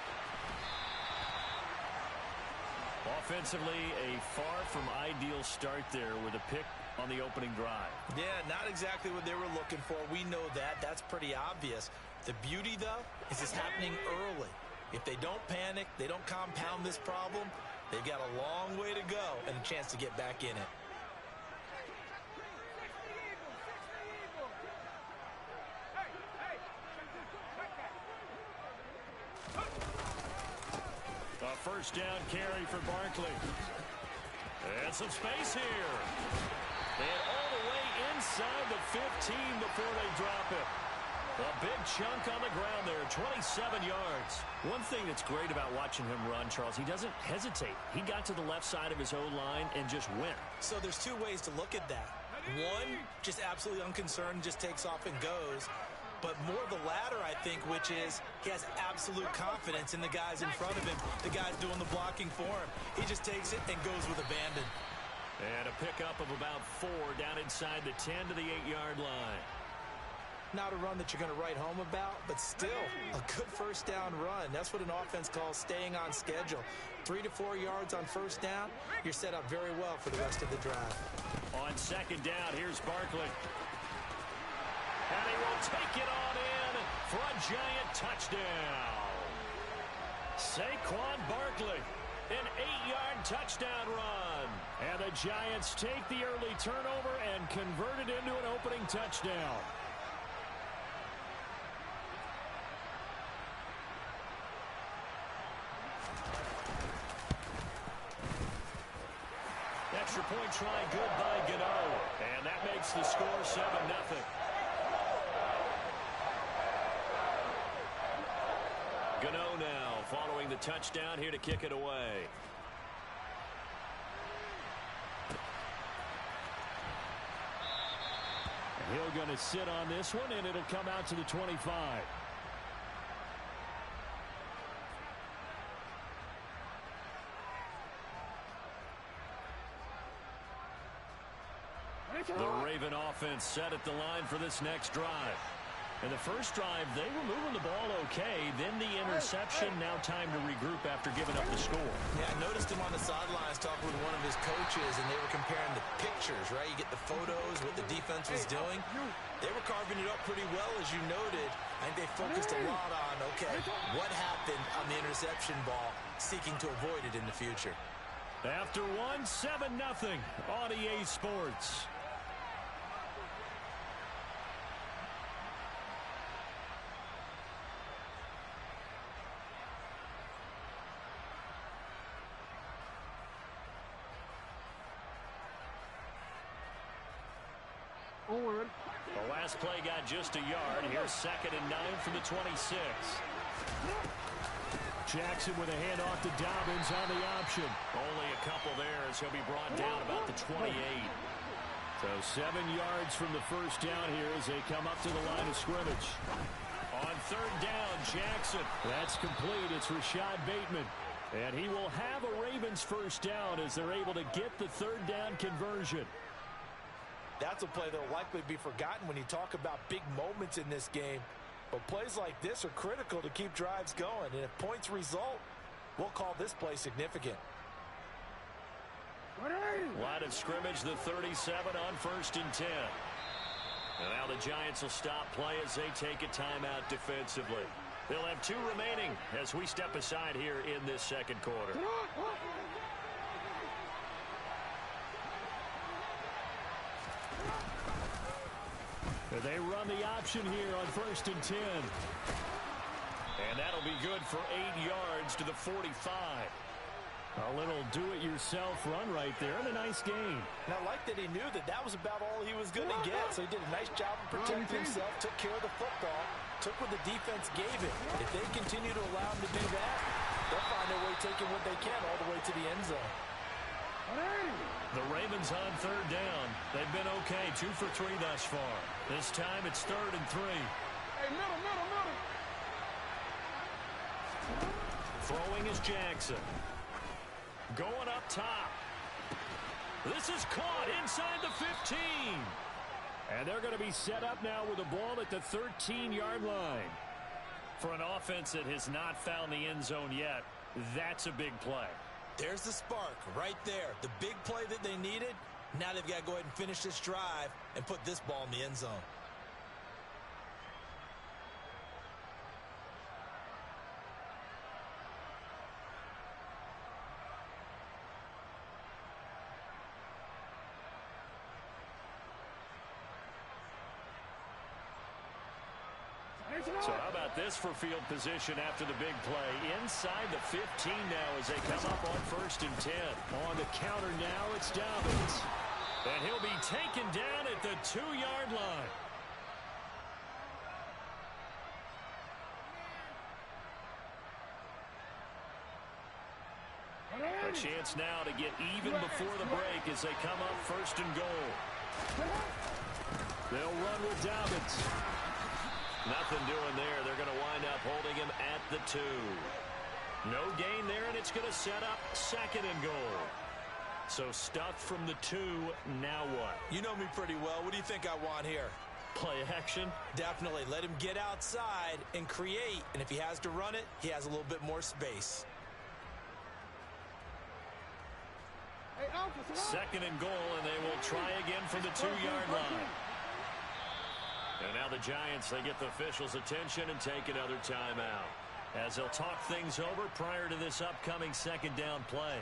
Offensively, a far from ideal start there with a pick on the opening drive. Yeah, not exactly what they were looking for. We know that. That's pretty obvious. The beauty, though, is it's happening early. If they don't panic, they don't compound this problem, they've got a long way to go and a chance to get back in it. A first down carry for Barkley. And some space here. And all the way inside the 15 before they drop it. A big chunk on the ground there, 27 yards. One thing that's great about watching him run, Charles, he doesn't hesitate. He got to the left side of his O-line and just went. So there's 2 ways to look at that. One, just absolutely unconcerned, just takes off and goes. But more the latter, I think, which is he has absolute confidence in the guys in front of him, the guys doing the blocking for him. He just takes it and goes with abandon. And a pickup of about 4 down inside the 10 to the 8-yard line. Not a run that you're going to write home about, but still a good first down run. That's what an offense calls staying on schedule. 3 to 4 yards on first down, you're set up very well for the rest of the drive. On second down, here's Barkley. And he will take it on in for a giant touchdown. Saquon Barkley, an 8-yard touchdown run. And the Giants take the early turnover and convert it into an opening touchdown. Extra point try good by Gano. And that makes the score 7-0. Gano now following the touchdown here to kick it away. He'll going to sit on this one, and it'll come out to the 25. The Raven offense set at the line for this next drive. In the first drive, they were moving the ball okay. Then the interception. Now time to regroup after giving up the score. Yeah, I noticed him on the sidelines talking with one of his coaches, and they were comparing the pictures, right? You get the photos, what the defense was doing. They were carving it up pretty well, as you noted. I think they focused a lot on, okay, what happened on the interception ball, seeking to avoid it in the future. After 7-0 on EA Sports. The last play got just a yard. Here's 2nd and 9 from the 26. Jackson with a handoff to Dobbins on the option. Only a couple there as he'll be brought down about the 28. So 7 yards from the first down here as they come up to the line of scrimmage. On 3rd down, Jackson. That's complete. It's Rashad Bateman. And he will have a Ravens first down as they're able to get the 3rd down conversion. That's a play that will likely be forgotten when you talk about big moments in this game. But plays like this are critical to keep drives going. And if points result, we'll call this play significant. Line of scrimmage, the 37 on 1st and 10. And now the Giants will stop play as they take a timeout defensively. They'll have 2 remaining as we step aside here in this 2nd quarter. They run the option here on 1st and 10. And that'll be good for 8 yards to the 45. A little do-it-yourself run right there, and a nice gain. And I like that he knew that that was about all he was going to get. So he did a nice job of protecting himself, took care of the football, took what the defense gave him. If they continue to allow him to do that, they'll find their way taking what they can all the way to the end zone. The Ravens on 3rd down. They've been okay, 2 for 3 thus far. This time it's 3rd and 3. Hey, middle. Throwing is Jackson. Going up top. This is caught inside the 15. And they're going to be set up now with the ball at the 13-yard line. For an offense that has not found the end zone yet, that's a big play. There's the spark right there. The big play that they needed. Now they've got to go ahead and finish this drive and put this ball in the end zone. So how about this for field position after the big play? Inside the 15 now as they come up on 1st and 10. On the counter now, it's Dobbins. And he'll be taken down at the 2-yard line. A chance now to get even before the break as they come up 1st and goal. They'll run with Dobbins. Nothing doing there. They're going to wind up holding him at the 2. No gain there, and it's going to set up 2nd and goal. So stuffed from the 2. Now what? You know me pretty well. What do you think I want here? Play action? Definitely. Let him get outside and create. And if he has to run it, he has a little bit more space. 2nd and goal, and they will try again from the 2-yard line. And now the Giants, they get the officials' attention and take another timeout. as they'll talk things over prior to this upcoming second down play.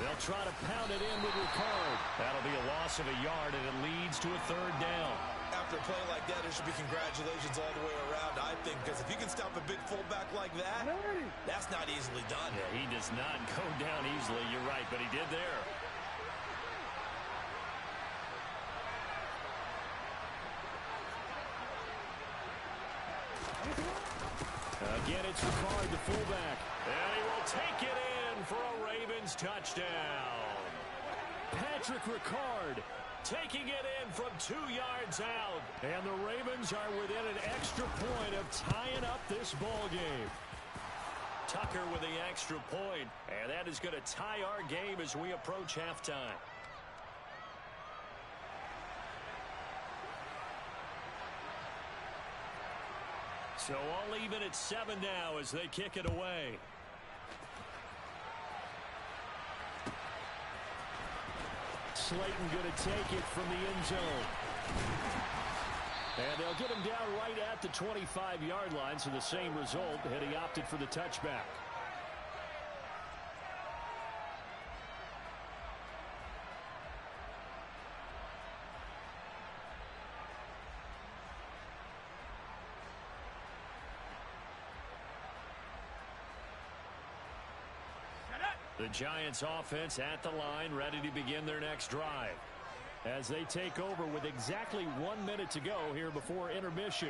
They'll try to pound it in with Ricard. That'll be a loss of a yard, and it leads to a third down. After a play like that, there should be congratulations all the way around, I think, because if you can stop a big fullback like that, that's not easily done. Yeah, he does not go down easily. You're right, but he did there. Again, it's Ricard, the fullback. And he will take it in for a Ravens touchdown. Patrick Ricard Taking it in from 2 yards out. And the Ravens are within an extra point of tying up this ball game. Tucker with the extra point, and that is going to tie our game as we approach halftime. So all even at 7 now as they kick it away. Slayton going to take it from the end zone. And they'll get him down right at the 25-yard line, so the same result, and he opted for the touchback. The Giants offense at the line, ready to begin their next drive. As they take over with exactly 1 minute to go here before intermission.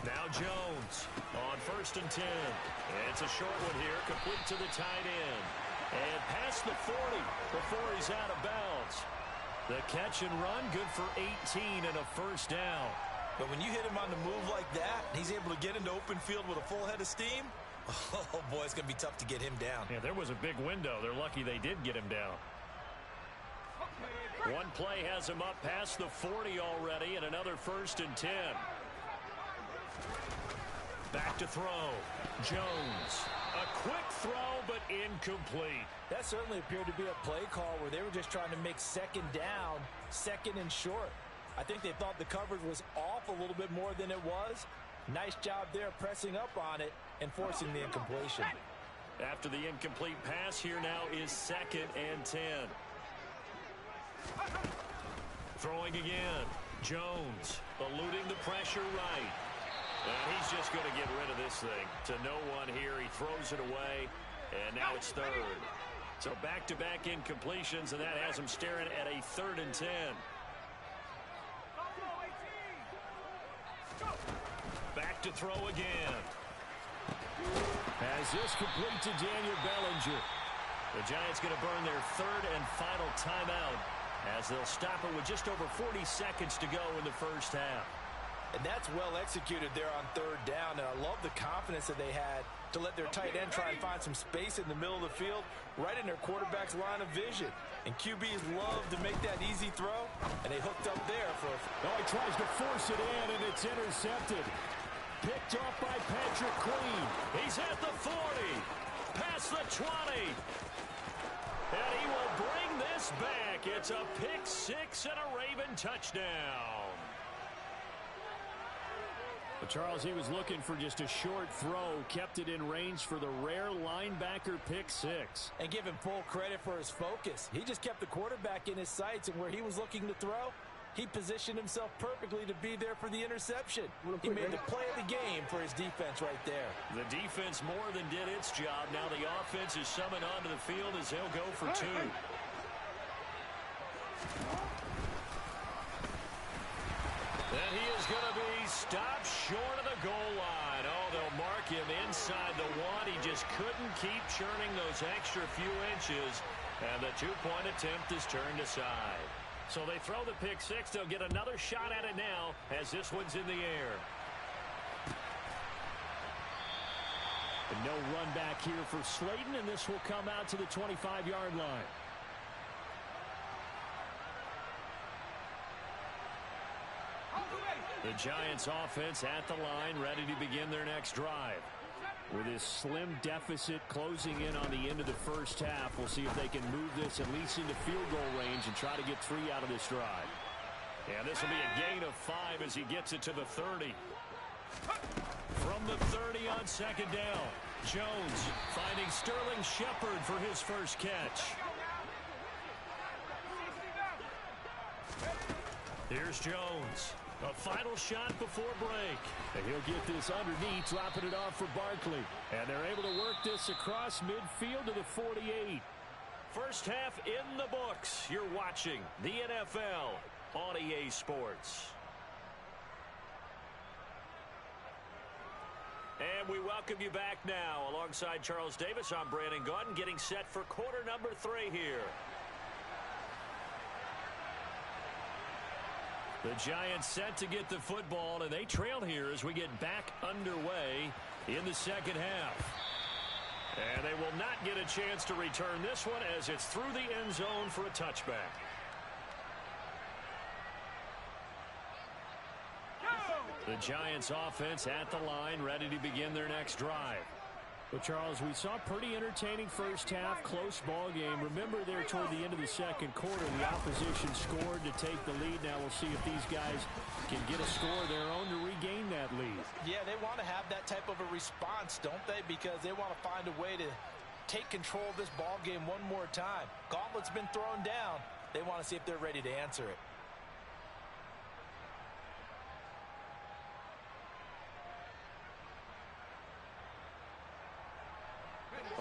Now Jones on 1st and 10. It's a short one here, complete to the tight end. And past the 40 before he's out of bounds. The catch and run, good for 18 and a first down. But when you hit him on the move like that, he's able to get into open field with a full head of steam. Oh, boy, it's going to be tough to get him down. Yeah, there was a big window. They're lucky they did get him down. One play has him up past the 40 already, and another 1st and 10. Back to throw. Jones. A quick throw, but incomplete. That certainly appeared to be a play call where they were just trying to make second down, second and short. I think they thought the coverage was off a little bit more than it was. Nice job there pressing up on it and forcing the incompletion. After the incomplete pass, here now is 2nd and 10. Throwing again. Jones eluding the pressure right. And he's just going to get rid of this thing to no one here. He throws it away, and now it's 3rd. So back-to-back incompletions, and that has him staring at a 3rd and 10. Back to throw again. As this complete to Daniel Bellinger. The Giants going to burn their 3rd and final timeout as they'll stop it with just over 40 seconds to go in the first half. And that's well executed there on 3rd down. And I love the confidence that they had to let their tight end try and find some space in the middle of the field, right in their quarterback's line of vision. And QBs love to make that easy throw, and they hooked up there for Oh, he tries to force it in, and it's intercepted. Picked off by Patrick Queen. He's at the 40, past the 20. And he will bring this back. It's a pick 6 and a Raven touchdown. But Charles, he was looking for just a short throw, kept it in range for the rare linebacker pick 6. and give him full credit for his focus. He just kept the quarterback in his sights, and where he was looking to throw, he positioned himself perfectly to be there for the interception. He made the play of the game for his defense right there. The defense more than did its job. Now the offense is summoned onto the field as they'll go for 2. And he is going to be stopped short of the goal line. Oh, they'll mark him inside the 1. He just couldn't keep churning those extra few inches. And the 2-point attempt is turned aside. So they throw the pick 6. They'll get another shot at it now as this one's in the air. And no run back here for Slayton, and this will come out to the 25-yard line. The Giants offense at the line, ready to begin their next drive. With this slim deficit closing in on the end of the first half, we'll see if they can move this at least into field goal range and try to get 3 out of this drive. And this will be a gain of 5 as he gets it to the 30. From the 30 on second down, Jones finding Sterling Shepard for his first catch. Here's Jones. A final shot before break. And he'll get this underneath, dropping it off for Barkley. And they're able to work this across midfield to the 48. First half in the books. You're watching the NFL on EA Sports. And we welcome you back now. Alongside Charles Davis, I'm Brandon Gaudin, getting set for quarter number 3 here. The Giants set to get the football, and they trail here as we get back underway in the second half. And they will not get a chance to return this one as it's through the end zone for a touchback. The Giants offense at the line, ready to begin their next drive. Well, Charles, we saw a pretty entertaining first half, close ball game. Remember there toward the end of the second quarter, the opposition scored to take the lead. Now we'll see if these guys can get a score of their own to regain that lead. Yeah, they want to have that type of a response, don't they? Because they want to find a way to take control of this ball game one more time. Gauntlet's been thrown down. They want to see if they're ready to answer it.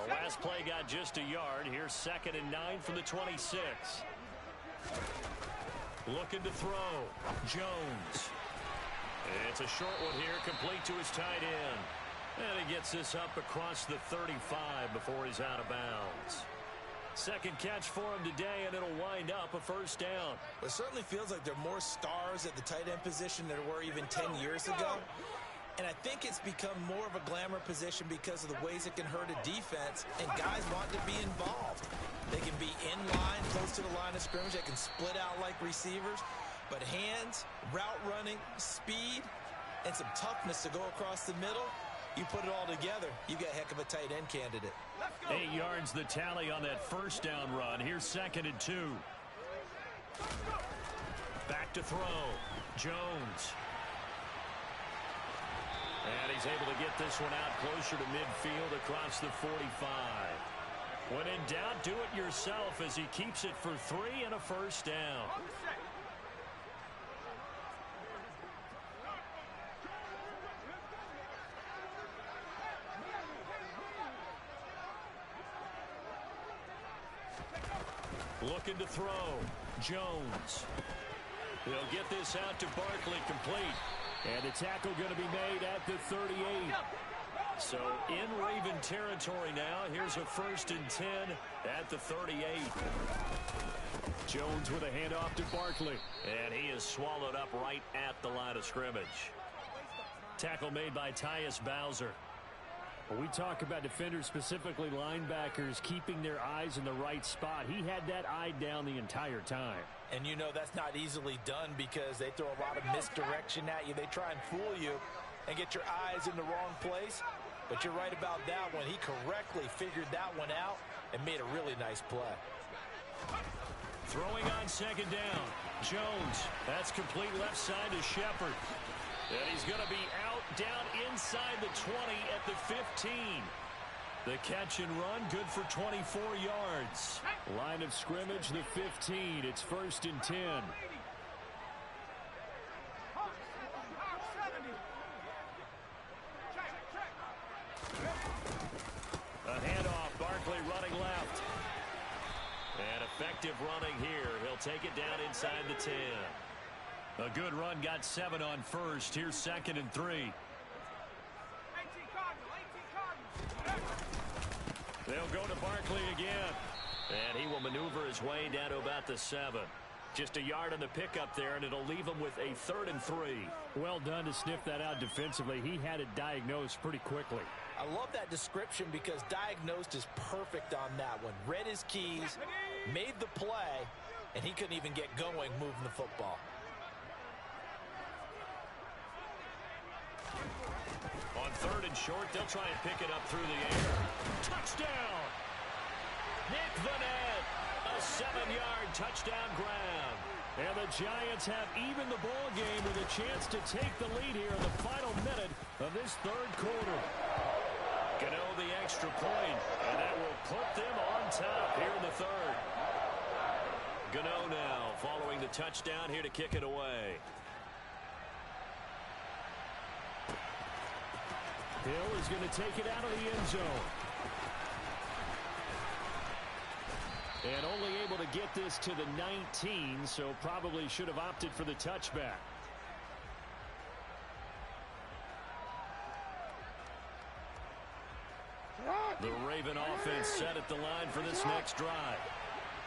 The last play got just a yard. Here's 2nd and 9 from the 26. Looking to throw. Jones. It's a short one here, complete to his tight end. And he gets this up across the 35 before he's out of bounds. Second catch for him today, and it'll wind up a first down. It certainly feels like there are more stars at the tight end position than there were even 10 years ago. And I think it's become more of a glamour position because of the ways it can hurt a defense, and guys want to be involved. They can be in line, close to the line of scrimmage. They can split out like receivers. But hands, route running, speed, and some toughness to go across the middle, you put it all together, you got a heck of a tight end candidate. 8 yards the tally on that first down run. Here's 2nd and 2. Back to throw. Jones. And he's able to get this one out closer to midfield across the 45. When in doubt, do it yourself as he keeps it for 3 and a first down. Looking to throw. Jones. He'll get this out to Barkley, complete. And the tackle going to be made at the 38. So in Raven territory now. Here's a 1st and 10 at the 38. Jones with a handoff to Barkley. And he is swallowed up right at the line of scrimmage. Tackle made by Tyus Bowser. When we talk about defenders, specifically linebackers, keeping their eyes in the right spot, he had that eye down the entire time. And you know that's not easily done because they throw a lot of misdirection at you. They try and fool you and get your eyes in the wrong place. But you're right about that one. He correctly figured that one out and made a really nice play. Throwing on 2nd down. Jones. That's complete left side to Shepard. And he's going to be out down inside the 20 at the 15. The catch and run, good for 24 yards. Line of scrimmage, the 15. It's 1st and 10. A handoff, Barkley running left. And effective running here. He'll take it down inside the 10. A good run, got 7 on first. Here's 2nd and 3. They'll go to Barkley again. And he will maneuver his way down to about the 7. Just a yard on the pickup there, and it'll leave him with a 3rd and 3. Well done to sniff that out defensively. He had it diagnosed pretty quickly. I love that description because diagnosed is perfect on that one. Read his keys, made the play, and he couldn't even get going moving the football. in short. They'll try and pick it up through the air. Touchdown! Nick Vanette, a 7-yard touchdown grab. And the Giants have even the ball game with a chance to take the lead here in the final minute of this third quarter. Gano the extra point, and that will put them on top here in the third. Gano now following the touchdown here to kick it away. Hill is going to take it out of the end zone. And only able to get this to the 19, so probably should have opted for the touchback. The Raven offense set at the line for this next drive.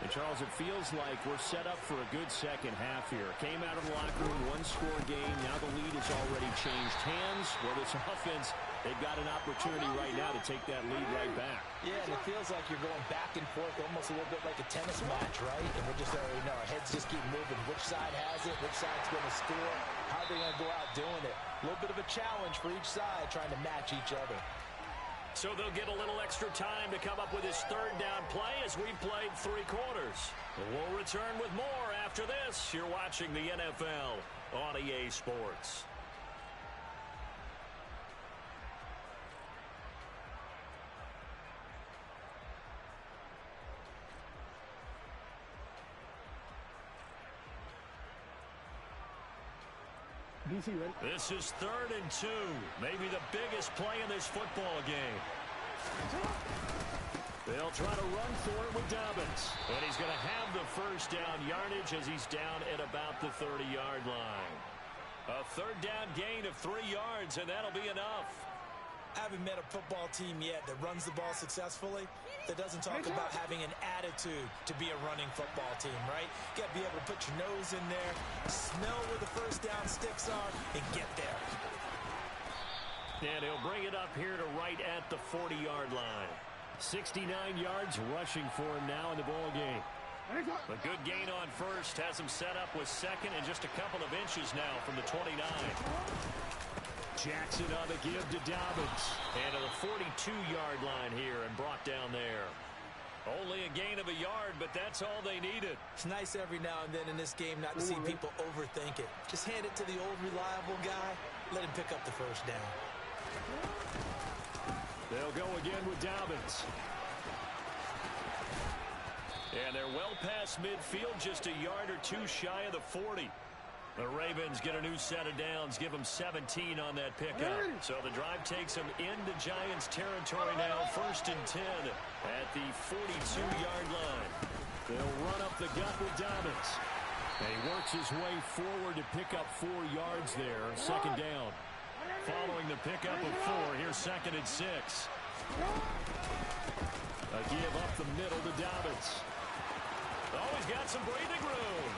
And, Charles, it feels like we're set up for a good second half here. Came out of the locker room, one-score game. Now the lead has already changed hands. Well, this offense, they've got an opportunity right now to take that lead right back. Yeah, and it feels like you're going back and forth almost a little bit like a tennis match, right? And we're just already know our heads just keep moving. Which side has it? Which side's going to score? How are they going to go out doing it? A little bit of a challenge for each side trying to match each other. So they'll get a little extra time to come up with his third down play as we've played 3 quarters. We'll return with more after this. You're watching the NFL on EA Sports. This is 3rd and 2. Maybe the biggest play in this football game. They'll try to run for it with Dobbins. And he's going to have the first down yardage as he's down at about the 30-yard line. A 3rd down gain of 3 yards, and that'll be enough. I haven't met a football team yet that runs the ball successfully that doesn't talk about having an attitude to be a running football team, right? You got to be able to put your nose in there, smell where the first down sticks are, and get there. And he'll bring it up here to right at the 40-yard line. 69 yards rushing for him now in the ball game. A good gain on first has him set up with second and just a couple of inches now from the 29. Jackson on the give to Dobbins. And to the 42-yard line here and brought down there. Only a gain of a yard, but that's all they needed. It's nice every now and then in this game not to see people overthink it. Just hand it to the old reliable guy. Let him pick up the first down. They'll go again with Dobbins. And they're well past midfield, just a yard or 2 shy of the 40. The Ravens get a new set of downs, give them 17 on that pickup. So the drive takes them into Giants territory now, 1st and 10 at the 42-yard line. They'll run up the gut with Dobbins. And he works his way forward to pick up 4 yards there, 2nd down. Following the pickup of 4, here's 2nd and 6. A give up the middle to Dobbins. Oh, he's got some breathing room.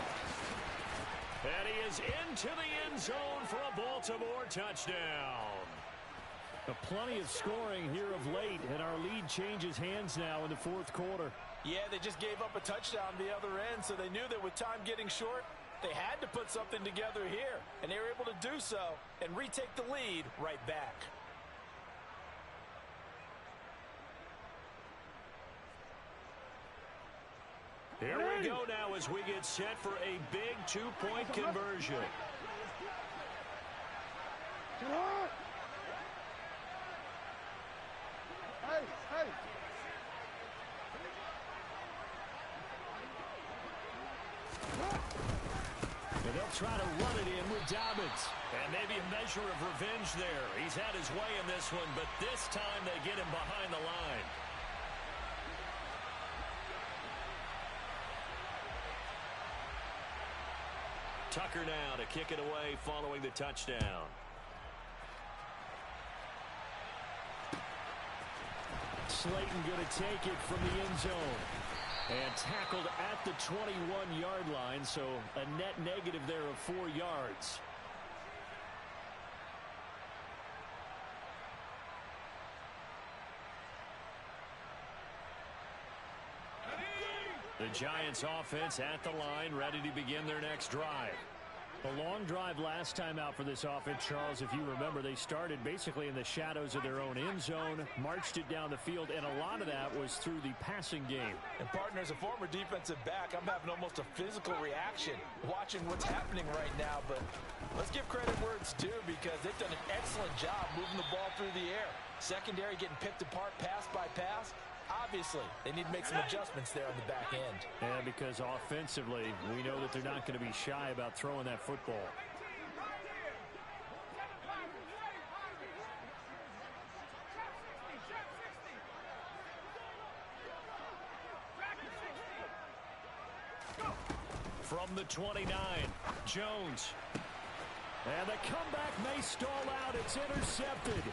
And he is into the end zone for a Baltimore touchdown. Plenty of scoring here of late, and our lead changes hands now in the 4th quarter. Yeah, they just gave up a touchdown the other end, so they knew that with time getting short, they had to put something together here. And they were able to do so and retake the lead right back. Here we go now as we get set for a big 2-point conversion. Hey. And they'll try to run it in with Dobbins. And maybe a measure of revenge there. He's had his way in this one, but this time they get him behind the line. Tucker now to kick it away following the touchdown. Slayton going to take it from the end zone. And tackled at the 21-yard line, so a net negative there of 4 yards. The Giants offense at the line, ready to begin their next drive. A long drive last time out for this offense, Charles. If you remember, they started basically in the shadows of their own end zone, marched it down the field, and a lot of that was through the passing game. And, partner, as a former defensive back, I'm having almost a physical reaction watching what's happening right now. But let's give credit where it's due because they've done an excellent job moving the ball through the air. Secondary getting picked apart pass by pass. Obviously, they need to make some adjustments there on the back end. Yeah, because offensively, we know that they're not going to be shy about throwing that football. From the 29, Jones. And the comeback may stall out. It's intercepted.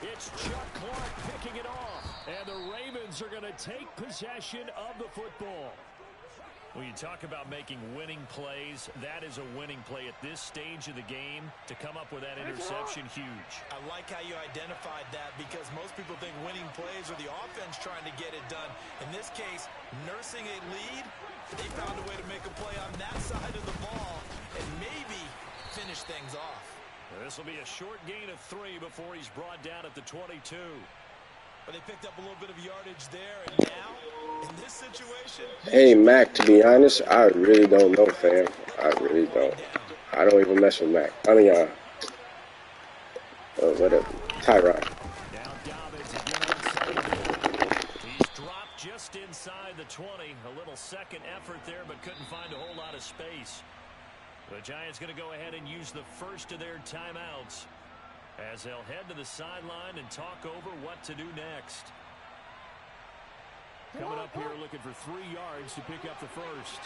It's Chuck Clark picking it off. And the Ravens are going to take possession of the football. When you talk about making winning plays, that is a winning play at this stage of the game. To come up with that interception, huge. I like how you identified that because most people think winning plays are the offense trying to get it done. In this case, nursing a lead, they found a way to make a play on that side of the ball and maybe finish things off. This will be a short gain of 3 before he's brought down at the 22. But they picked up a little bit of yardage there, and now, in this situation... Hey, Mac, to be honest, I really don't know, fam. I really don't. I don't even mess with Mac. I mean, whatever. Tyrod. Now Dobbins again. He's dropped just inside the 20. A little second effort there, but couldn't find a whole lot of space. The Giants going to go ahead and use the first of their timeouts as they'll head to the sideline and talk over what to do next. Coming up here looking for 3 yards to pick up the first.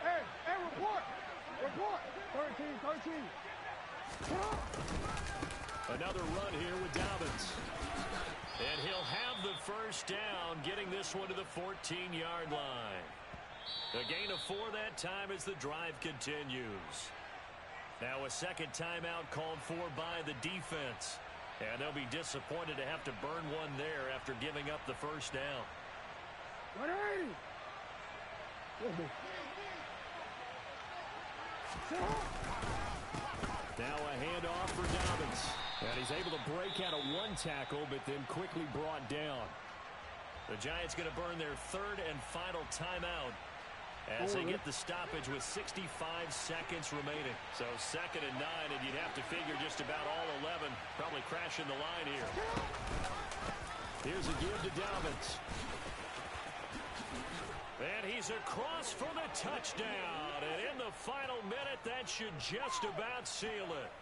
Hey, report. 13. Another run here with Dobbins. And he'll have the first down, getting this one to the 14-yard line. A gain of 4 that time as the drive continues. Now a second timeout called for by the defense. And they'll be disappointed to have to burn one there after giving up the first down. 180. Now a handoff for Dobbins. And he's able to break out of 1 tackle, but then quickly brought down. The Giants going to burn their 3rd and final timeout as they get the stoppage with 65 seconds remaining. So 2nd and 9, and you'd have to figure just about all 11 probably crashing the line here. Here's a give to Dobbins. And he's across for the touchdown. And in the final minute, that should just about seal it.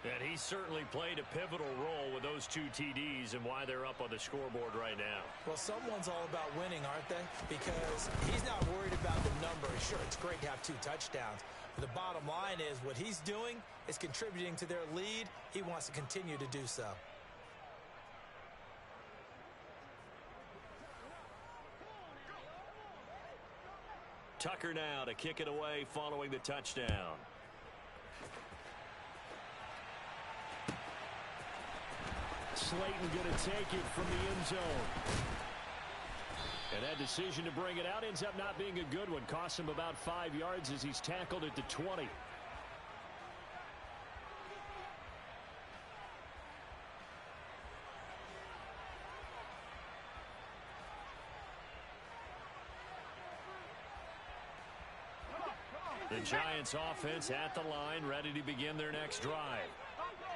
And he certainly played a pivotal role with those 2 TDs and why they're up on the scoreboard right now. Well, someone's all about winning, aren't they? Because he's not worried about the number. Sure, it's great to have 2 touchdowns. But the bottom line is what he's doing is contributing to their lead. He wants to continue to do so. Tucker now to kick it away following the touchdown. Slayton going to take it from the end zone. And that decision to bring it out ends up not being a good one. Costs him about 5 yards as he's tackled at the 20. The Giants offense at the line, ready to begin their next drive.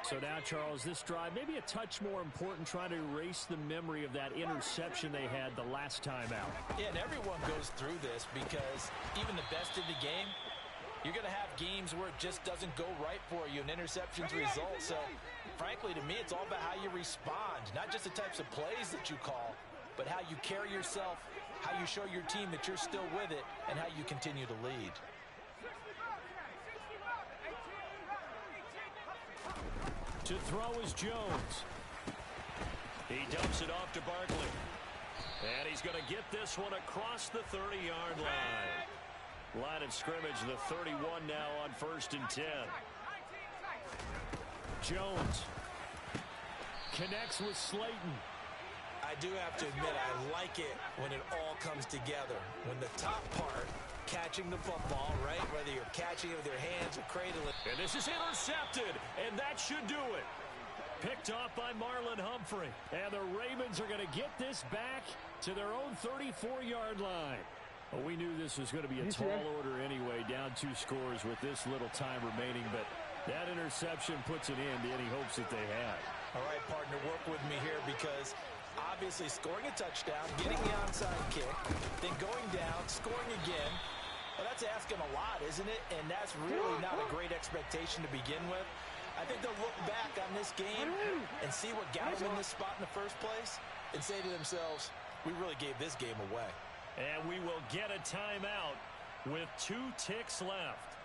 So now, Charles, this drive maybe a touch more important, trying to erase the memory of that interception they had the last time out. Yeah, and everyone goes through this because even the best in the game, you're going to have games where it just doesn't go right for you, and interceptions result. So, frankly, to me, it's all about how you respond, not just the types of plays that you call, but how you carry yourself, how you show your team that you're still with it, and how you continue to lead. To throw is Jones. He dumps it off to Barkley. And he's going to get this one across the 30-yard line. Line of scrimmage, the 31 now on 1st and 10. Jones connects with Slayton. I do have to admit, I like it when it all comes together. When the top part, catching the football, right? Whether you're catching it with your hands or cradling. And this is intercepted, and that should do it. Picked off by Marlon Humphrey. And the Ravens are going to get this back to their own 34-yard line. Well, we knew this was going to be a tall order anyway, down 2 scores with this little time remaining, but that interception puts an end to any hopes that they had. All right, partner, work with me here because obviously scoring a touchdown, getting the onside kick, then going down, scoring again. Well, that's asking a lot, isn't it? And that's really not a great expectation to begin with. I think they'll look back on this game and see what got them in this spot in the first place and say to themselves, we really gave this game away. And we will get a timeout with 2 ticks left.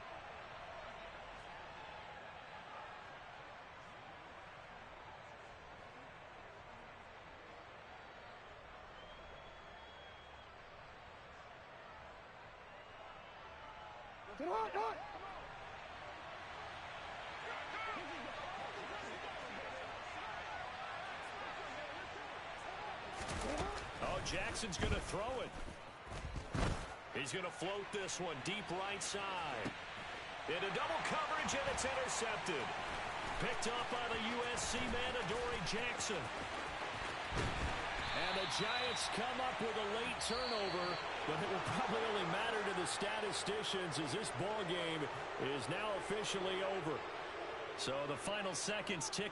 Oh, Jackson's going to throw it. He's going to float this one deep right side. Into double coverage, and it's intercepted. Picked up by the USC man, Adoree Jackson. And the Giants come up with a late turnover, but it will probably only matter to the statisticians as this ball game is now officially over. So the final seconds tick